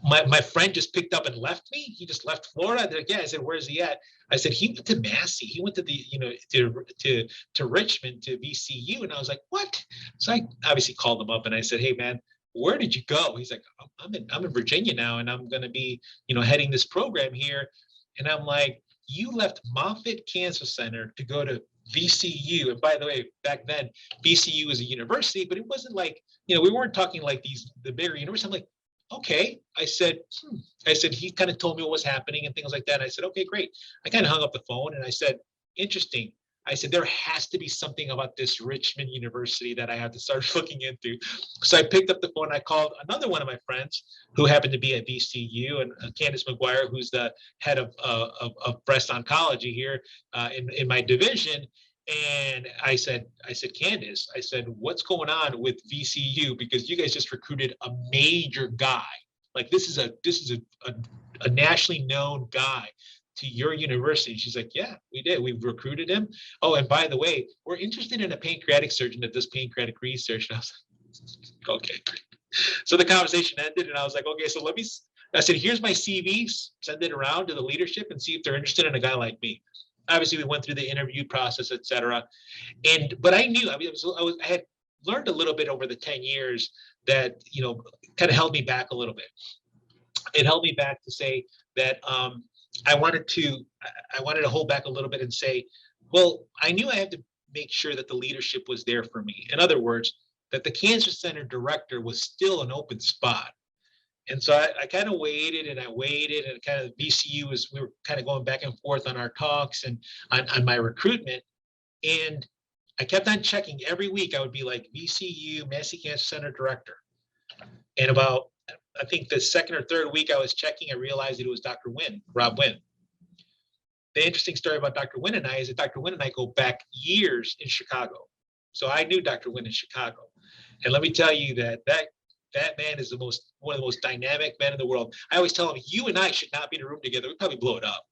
my friend just picked up and left me. He just left Florida. They're like, yeah. I said, where's he at? I said, he went to Massey. He went to the, to Richmond, to VCU. And I was like, what? So I obviously called him up and I said, hey man, where did you go? He's like, I'm in Virginia now, and I'm going to be, heading this program here. And I'm like, you left Moffitt Cancer Center to go to VCU. And by the way, back then, VCU was a university, but it wasn't like, we weren't talking like the bigger universities. I'm like, okay. I said, he kind of told me what was happening and things like that. And I said, okay, great. I kind of hung up the phone and I said, interesting. I said, there has to be something about this Richmond University that I have to start looking into. So I picked up the phone. I called another one of my friends who happened to be at VCU, and Candace McGuire, who's the head of breast oncology here in my division. And I said, Candace, I said, what's going on with VCU? Because you guys just recruited a major guy. Like this is a nationally known guy to your university. She's like, yeah, we did. We've recruited him. Oh, and by the way, we're interested in a pancreatic surgeon that does pancreatic research. And I was like, okay, great. So the conversation ended, and I was like, okay, so I said, here's my CV, send it around to the leadership and see if they're interested in a guy like me. Obviously, we went through the interview process, et cetera. But I knew, I had learned a little bit over the 10 years that, kind of held me back a little bit. It held me back to say that I wanted to hold back a little bit and say, well, I knew I had to make sure that the leadership was there for me. In other words, that the cancer center director was still an open spot. And so I kind of waited and kind of VCU we were kind of going back and forth on our talks and on my recruitment. And I kept on checking every week. I would be like VCU Massey Cancer Center director. And about, I think the second or third week I was checking, I realized that it was Dr. Rob Wynn. The interesting story about Dr. Wynn and I is that Dr. Wynn and I go back years in Chicago. So I knew Dr. Wynn in Chicago. And let me tell you that man is one of the most dynamic men in the world. I always tell him, you and I should not be in a room together. We'd probably blow it up.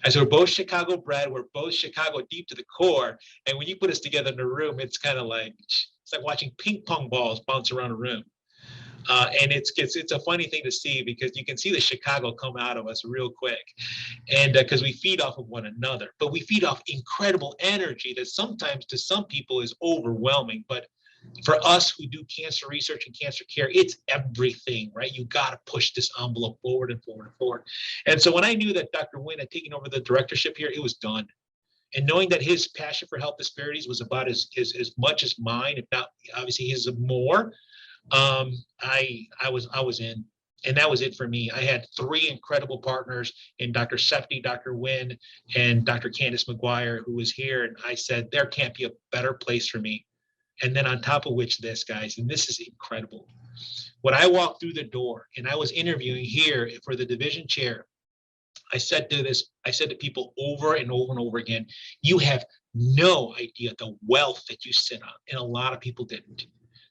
I said, we're both Chicago bred. We're both Chicago deep to the core. And when you put us together in a room, it's kind of like, it's like watching ping pong balls bounce around a room. And it's a funny thing to see because you can see the Chicago come out of us real quick. And because we feed off of one another, but we feed off incredible energy that sometimes to some people is overwhelming. But for us who do cancer research and cancer care, it's everything, right? You got to push this envelope forward and forward and forward. And so when I knew that Dr. Wynn had taken over the directorship here, it was done. And knowing that his passion for health disparities was about as much as mine, if not obviously his more, I was in. And that was it for me. I had three incredible partners in Dr. Sefti, Dr. Wynn, and Dr. Candace McGuire, who was here. And I said, there can't be a better place for me. And then on top of which this, guys, and this is incredible. When I walked through the door and I was interviewing here for the division chair, I said to people over and over and over again, you have no idea the wealth that you sit on. And a lot of people didn't.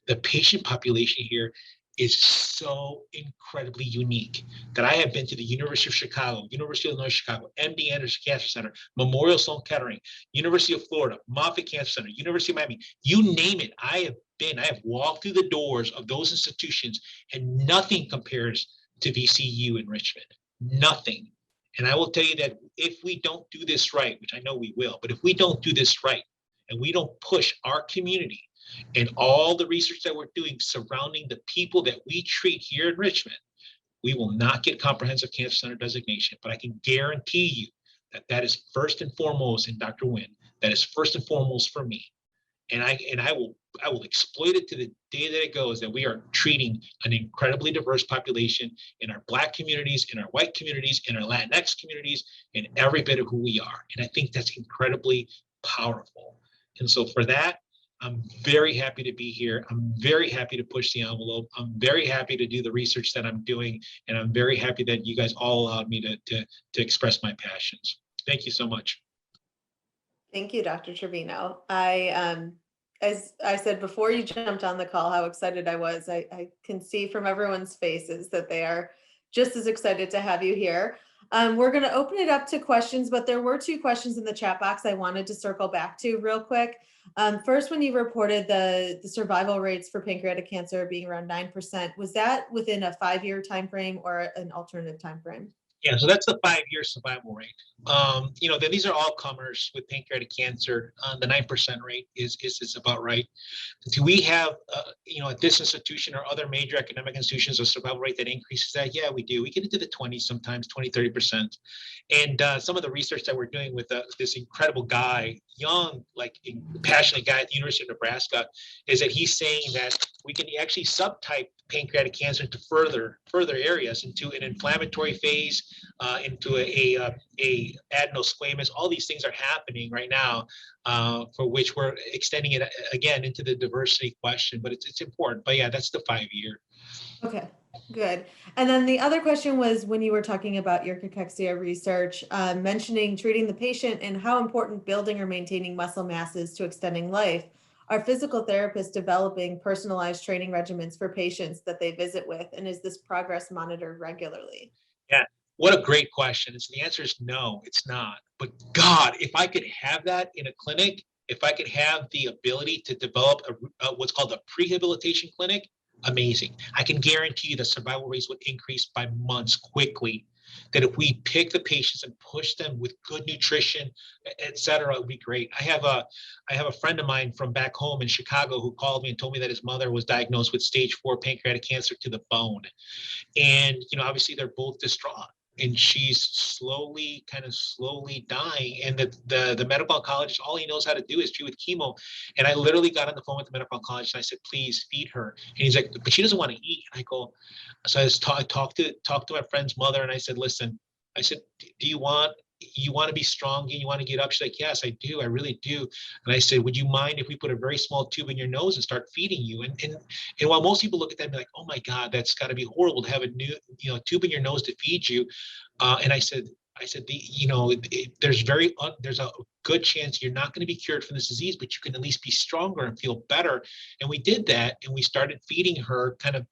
The patient population here is so incredibly unique that I have been to the University of Chicago, University of Illinois Chicago, MD Anderson Cancer Center, Memorial Sloan Kettering, University of Florida, Moffitt Cancer Center, University of Miami, you name it. I have walked through the doors of those institutions and nothing compares to VCU in Richmond, nothing. And I will tell you that if we don't do this right, which I know we will, but if we don't do this right and we don't push our community and all the research that we're doing surrounding the people that we treat here in Richmond, we will not get comprehensive cancer center designation. But I can guarantee you that that is first and foremost in Dr. Wynn. That is first and foremost for me. And I will exploit it to the day that it goes, that we are treating an incredibly diverse population in our Black communities, in our white communities, in our Latinx communities, in every bit of who we are. And I think that's incredibly powerful. And so for that, I'm very happy to be here. I'm very happy to push the envelope. I'm very happy to do the research that I'm doing. And I'm very happy that you guys all allowed me to express my passions. Thank you so much. Thank you, Dr. Trevino. As I said before you jumped on the call, how excited I was. I can see from everyone's faces that they are just as excited to have you here. We're going to open it up to questions, but there were two questions in the chat box I wanted to circle back to real quick. First, when you reported the survival rates for pancreatic cancer being around 9%, was that within a 5-year time frame or an alternative time frame? Yeah, so that's the 5-year survival rate. These are all comers with pancreatic cancer. The 9% rate is about right. Do we have, at this institution or other major academic institutions, a survival rate that increases that? Yeah, we do. We get into the 20s sometimes, 20, 30%. And some of the research that we're doing with this incredible guy, young, passionate guy at the University of Nebraska, is that he's saying that we can actually subtype pancreatic cancer into further areas, into an inflammatory phase, into a adenosquamous. All these things are happening right now, for which we're extending it again into the diversity question. But it's important. But yeah, that's the 5-year. Okay, good. And then the other question was when you were talking about your cachexia research, mentioning treating the patient and how important building or maintaining muscle mass is to extending life. Are physical therapists developing personalized training regimens for patients that they visit with? And is this progress monitored regularly? Yeah, what a great question. And so the answer is no, it's not. But God, if I could have that in a clinic, if I could have the ability to develop what's called a prehabilitation clinic, amazing. I can guarantee you the survival rates would increase by months quickly. That if we pick the patients and push them with good nutrition, et cetera, it would be great. I have a friend of mine from back home in Chicago who called me and told me that his mother was diagnosed with stage 4 pancreatic cancer to the bone. And, obviously they're both distraught. And she's slowly dying. And the medical oncologist, all he knows how to do is treat with chemo. And I literally got on the phone with the medical oncologist and I said, please feed her. And he's like, but she doesn't want to eat. And I go, so I talked to my friend's mother and I said, listen, I said, do you want to be strong and you want to get up? She's like, yes, I do. I really do. And I said, would you mind if we put a very small tube in your nose and start feeding you? And while most people look at that and be like, oh my God, that's got to be horrible to have a new, tube in your nose to feed you. And I said, there's a good chance you're not going to be cured from this disease, but you can at least be stronger and feel better. And we did that, and we started feeding her kind of,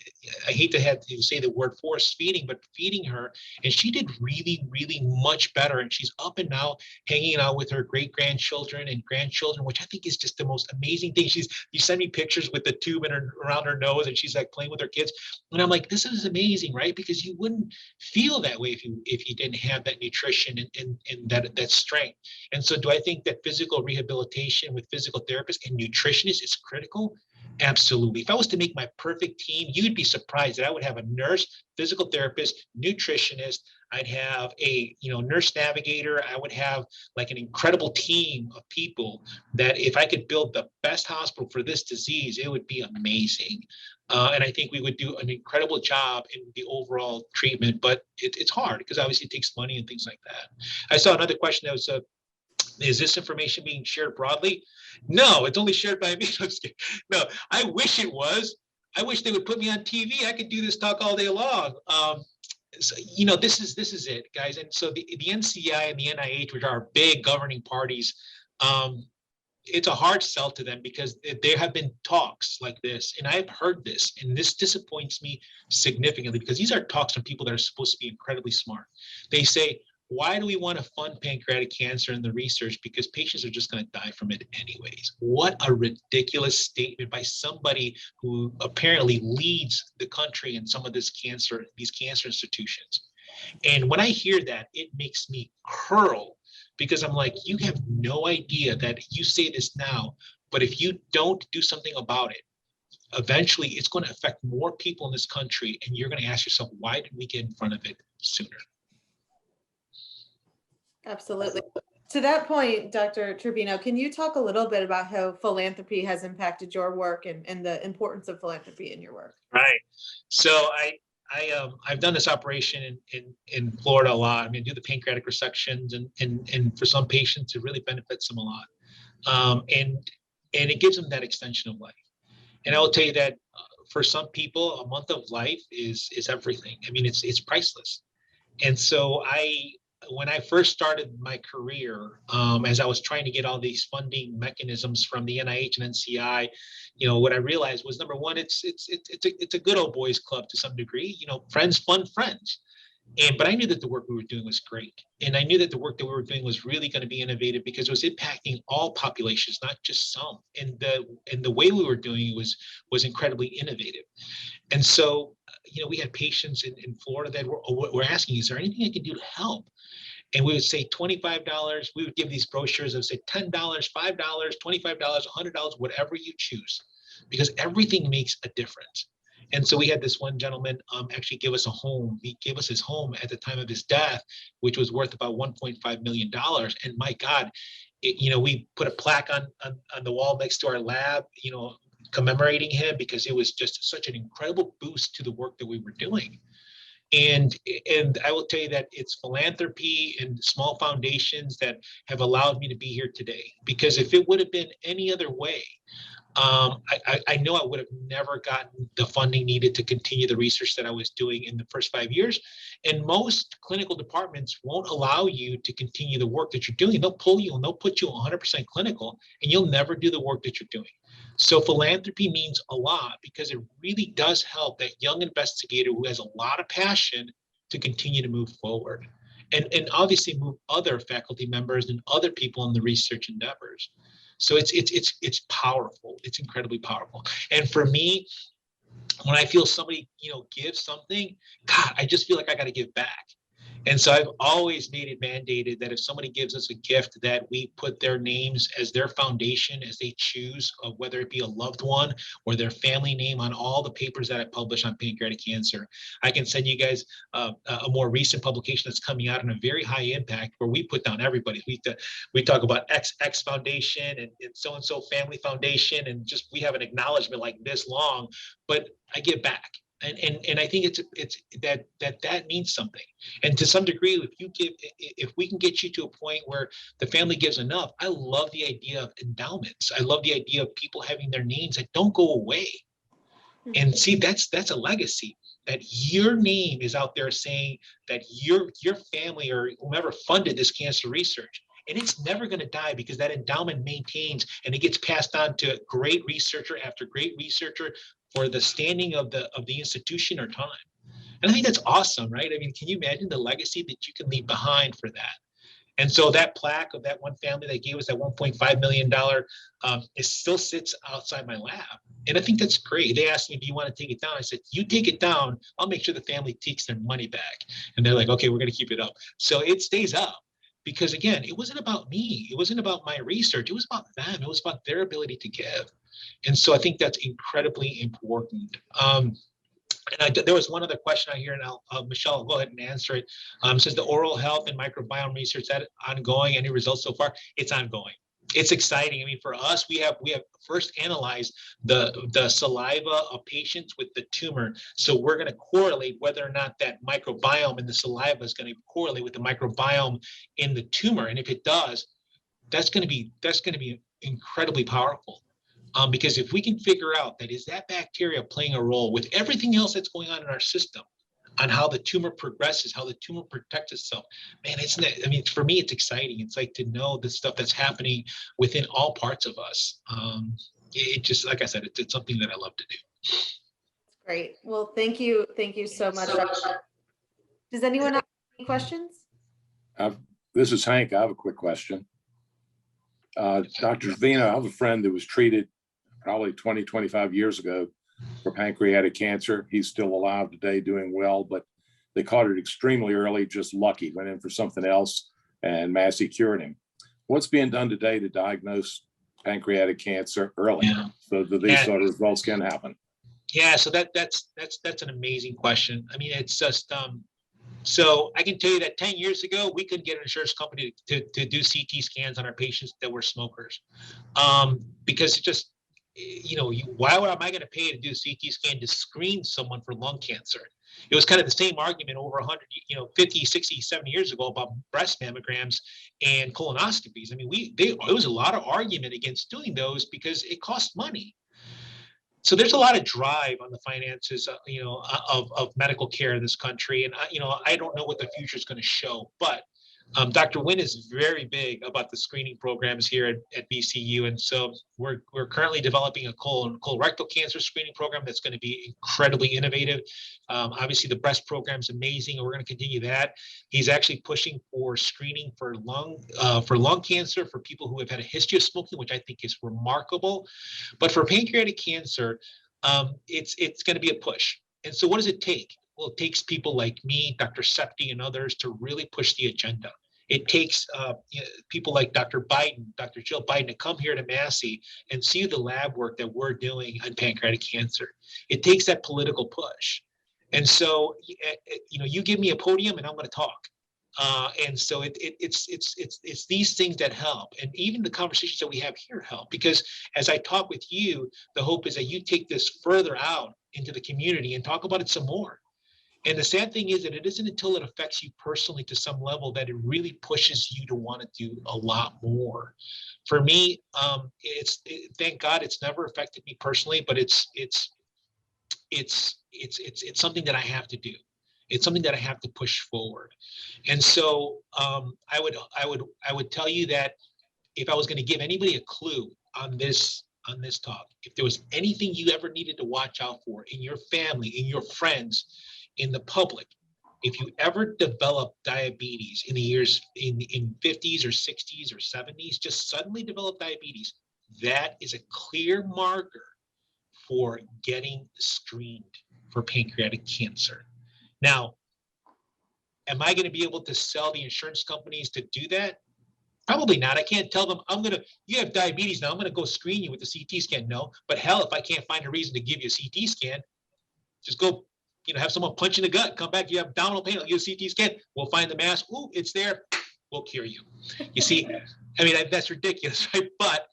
I hate to have to say the word force feeding, but feeding her, and she did really, really much better. And she's up and now hanging out with her great grandchildren and grandchildren, which I think is just the most amazing thing. You send me pictures with the tube around her nose, and she's like playing with her kids. And I'm like, this is amazing, right? Because you wouldn't feel that way if you didn't have that nutrition and that strength. And so do I think that physical rehabilitation with physical therapists and nutritionists is critical? Absolutely. If I was to make my perfect team, you'd be surprised that I would have a nurse, physical therapist, nutritionist. I'd have a nurse navigator. I would have like an incredible team of people that if I could build the best hospital for this disease, it would be amazing. And I think we would do an incredible job in the overall treatment, but it's hard because obviously it takes money and things like that. I saw another question that was, is this information being shared broadly? No, it's only shared by me. No, I wish it was. I wish they would put me on TV. I could do this talk all day long. So, this is it, guys. And so the NCI and the NIH, which are our big governing parties, it's a hard sell to them because there have been talks like this, and I've heard this, and this disappoints me significantly because these are talks from people that are supposed to be incredibly smart. They say, why do we want to fund pancreatic cancer in the research? Because patients are just going to die from it anyways. What a ridiculous statement by somebody who apparently leads the country in some of these cancer institutions. And when I hear that, it makes me curl because I'm like, you have no idea that you say this now, but if you don't do something about it, eventually it's going to affect more people in this country. And you're going to ask yourself, why didn't we get in front of it sooner? Absolutely. To that point, Dr. Trevino, can you talk a little bit about how philanthropy has impacted your work and the importance of philanthropy in your work? Right. So I've done this operation in Florida a lot. I mean, I do the pancreatic resections, and for some patients, it really benefits them a lot, and it gives them that extension of life. And I will tell you that for some people, a month of life is everything. I mean, it's priceless. And so when I first started my career, as I was trying to get all these funding mechanisms from the NIH and NCI, what I realized was, number one, it's a good old boys club to some degree. Friends fund friends. But I knew that the work we were doing was great. And I knew that the work that we were doing was really going to be innovative because it was impacting all populations, not just some. And the way we were doing it was incredibly innovative. And so, we had patients in Florida that were asking, is there anything I can do to help? And we would say $25. We would give these brochures that would say $10, $5, $25, $100, whatever you choose, because everything makes a difference. And so we had this one gentleman actually give us a home. He gave us his home at the time of his death, which was worth about $1.5 million. And my God, we put a plaque on the wall next to our lab, commemorating him because it was just such an incredible boost to the work that we were doing. And I will tell you that it's philanthropy and small foundations that have allowed me to be here today. Because if it would have been any other way, I know I would have never gotten the funding needed to continue the research that I was doing in the first 5 years. And most clinical departments won't allow you to continue the work that you're doing. They'll pull you and they'll put you 100% clinical, and you'll never do the work that you're doing. So philanthropy means a lot because it really does help that young investigator who has a lot of passion to continue to move forward, and obviously move other faculty members and other people in the research endeavors. So it's powerful. It's incredibly powerful. And for me, when I feel somebody, gives something, God, I just feel like I got to give back. And so I've always made it mandated that if somebody gives us a gift, that we put their names as their foundation as they choose, of whether it be a loved one or their family name, on all the papers that I publish on pancreatic cancer. I can send you guys a more recent publication that's coming out on a very high impact, where we put down everybody. We talk about XX Foundation and so-and-so Family Foundation, and just we have an acknowledgement like this long, but I give back. And I think it's that means something. And to some degree, if we can get you to a point where the family gives enough, I love the idea of endowments. I love the idea of people having their names that don't go away. And see, that's a legacy, that your name is out there saying that your family or whomever funded this cancer research. And it's never going to die, because that endowment maintains, and it gets passed on to great researcher after great researcher for the standing of the institution or time. And I think that's awesome, right? I mean, can you imagine the legacy that you can leave behind for that? And so that plaque of that one family that gave us that $1.5 million, it still sits outside my lab. And I think that's great. They asked me, do you want to take it down? I said, you take it down, I'll make sure the family takes their money back. And they're like, okay, we're going to keep it up. So it stays up. Because again, it wasn't about me. It wasn't about my research. It was about them. It was about their ability to give. And so I think that's incredibly important. There was one other question out here, and Michelle, I'll go ahead and answer it. Says the oral health and microbiome research, that ongoing? Any results so far? It's ongoing. It's exciting. I mean, for us, we have first analyzed the saliva of patients with the tumor. So we're going to correlate whether or not that microbiome in the saliva is going to correlate with the microbiome in the tumor. And if it does, that's going to be incredibly powerful. Because if we can figure out that is that bacteria playing a role with everything else that's going on in our system, on how the tumor progresses, how the tumor protects itself, man, for me, it's exciting. It's like to know the stuff that's happening within all parts of us. It just, like I said, it's something that I love to do. That's great. Well, thank you so much. Does anyone have any questions? This is Hank. I have a quick question. Dr. Trevino, I have a friend that was treated probably 20, 25 years ago for pancreatic cancer. He's still alive today, doing well, but they caught it extremely early, just lucky, went in for something else, and Massey cured him. What's being done today to diagnose pancreatic cancer early so that these sort of results can happen? Yeah, so that's an amazing question. I mean, it's just, so I can tell you that 10 years ago, we couldn't get an insurance company to do CT scans on our patients that were smokers. Because it just, why am I going to pay to do a CT scan to screen someone for lung cancer? It was kind of the same argument over 100, 50, 60, 70 years ago about breast mammograms and colonoscopies. I mean, there was a lot of argument against doing those because it costs money. So there's a lot of drive on the finances, of medical care in this country. And, I don't know what the future is going to show, but Dr. Wynn is very big about the screening programs here at VCU. And so we're currently developing a colorectal cancer screening program that's going to be incredibly innovative. Obviously, the breast program is amazing, and we're going to continue that. He's actually pushing for screening for lung cancer for people who have had a history of smoking, which I think is remarkable. But for pancreatic cancer, it's going to be a push. And so what does it take? Well, it takes people like me, Dr. Septi, and others to really push the agenda. It takes people like Dr. Biden, Dr. Jill Biden, to come here to Massey and see the lab work that we're doing on pancreatic cancer. It takes that political push. And so, you give me a podium and I'm going to talk. And so it's these things that help. And even the conversations that we have here help, because as I talk with you, the hope is that you take this further out into the community and talk about it some more. And the sad thing is that it isn't until it affects you personally to some level that it really pushes you to want to do a lot more. For me, thank God it's never affected me personally, but it's something that I have to do. It's something that I have to push forward. And so I would tell you that if I was going to give anybody a clue on this talk, if there was anything you ever needed to watch out for in your family, in your friends, in the public, if you ever develop diabetes in the years in 50s or 60s or 70s, just suddenly develop diabetes, that is a clear marker for getting screened for pancreatic cancer. Now, am I going to be able to sell the insurance companies to do that? Probably not. I can't tell them, you have diabetes now, I'm going to go screen you with a CT scan. No, but hell, if I can't find a reason to give you a CT scan, just go, have someone punch in the gut, come back, you have abdominal pain, I'll give you a CT scan. We'll find the mass. Ooh, it's there. We'll cure you. You see, I mean, that's ridiculous, right? But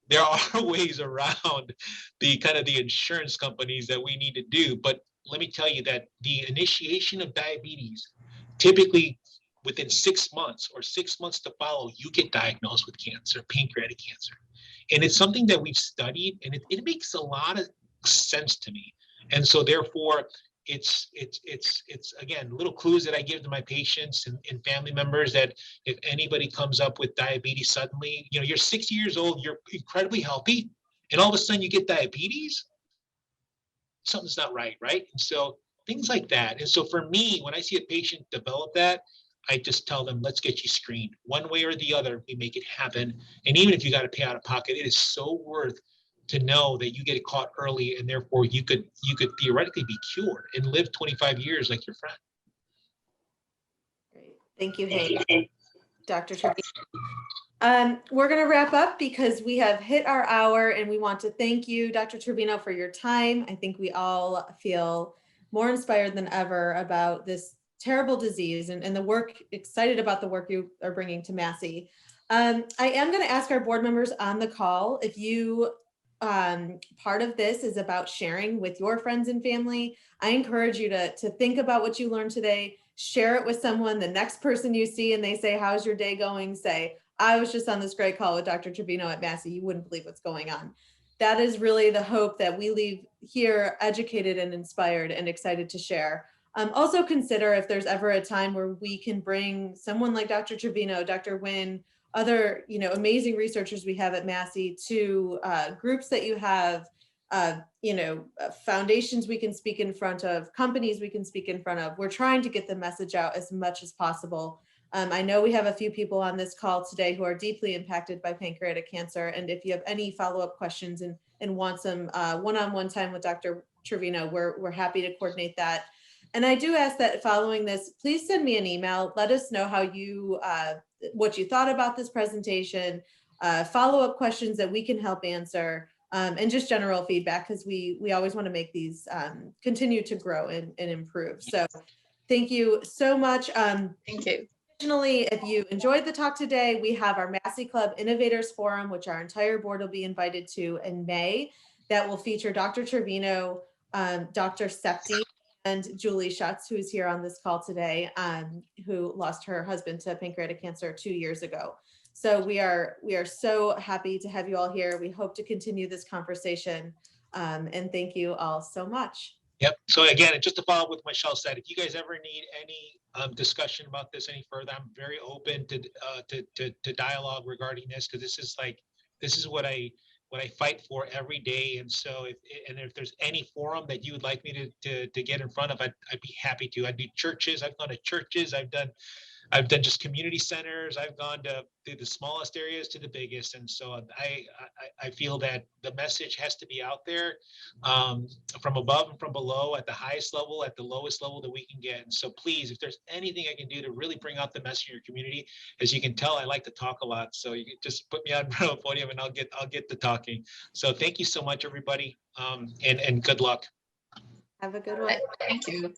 there are ways around the insurance companies that we need to do. But let me tell you that the initiation of diabetes, typically within 6 months or 6 months to follow, you get diagnosed with cancer, pancreatic cancer. And it's something that we've studied, and it makes a lot of sense to me. And so therefore, it's again, little clues that I give to my patients and family members that if anybody comes up with diabetes suddenly, you're 60 years old, you're incredibly healthy, and all of a sudden you get diabetes, something's not right, right? And so things like that. And so for me, when I see a patient develop that, I just tell them, let's get you screened. One way or the other, we make it happen. And even if you got to pay out of pocket, it is so worth to know that you get it caught early, and therefore you could theoretically be cured and live 25 years like your friend. Great. Thank you, Hank. Dr. Trevino. We're going to wrap up because we have hit our hour, and we want to thank you, Dr. Trevino, for your time. I think we all feel more inspired than ever about this terrible disease and the work, excited about the work you are bringing to Massey. I am going to ask our board members on the call, if you part of this is about sharing with your friends and family. I encourage you to think about what you learned today, share it with someone. The next person you see and they say, how's your day going? Say, I was just on this great call with Dr. Trevino at Massey. You wouldn't believe what's going on. That is really the hope, that we leave here educated and inspired and excited to share. Also consider if there's ever a time where we can bring someone like Dr. Trevino, Dr. Wynn, other amazing researchers we have at Massey to groups that you have, foundations we can speak in front of, companies we can speak in front of. We're trying to get the message out as much as possible. I know we have a few people on this call today who are deeply impacted by pancreatic cancer. And if you have any follow-up questions and want some one-on-one time with Dr. Trevino, we're happy to coordinate that. And I do ask that following this, please send me an email. Let us know how you, what you thought about this presentation, follow-up questions that we can help answer, and just general feedback, because we always want to make these continue to grow and improve. So thank you so much. Thank you. Additionally, if you enjoyed the talk today, we have our Massey Club Innovators Forum, which our entire board will be invited to in May. That will feature Dr. Trevino, Dr. Septi, and Julie Schutz, who's here on this call today, who lost her husband to pancreatic cancer 2 years ago. So we are so happy to have you all here. We hope to continue this conversation, and thank you all so much. Yep. So again, just to follow up with what Michelle said, if you guys ever need any discussion about this any further, I'm very open to dialogue regarding this, because this is what I fight for every day. And so if there's any forum that you would like me to get in front of, I'd be happy to. I do churches. I've gone to churches. I've done just community centers. I've gone to the smallest areas to the biggest. And so I feel that the message has to be out there, from above and from below, at the highest level, at the lowest level that we can get. And so please, if there's anything I can do to really bring out the message in your community, as you can tell, I like to talk a lot. So you can just put me on the podium and I'll get to talking. So thank you so much, everybody. And good luck. Have a good one. Thank you.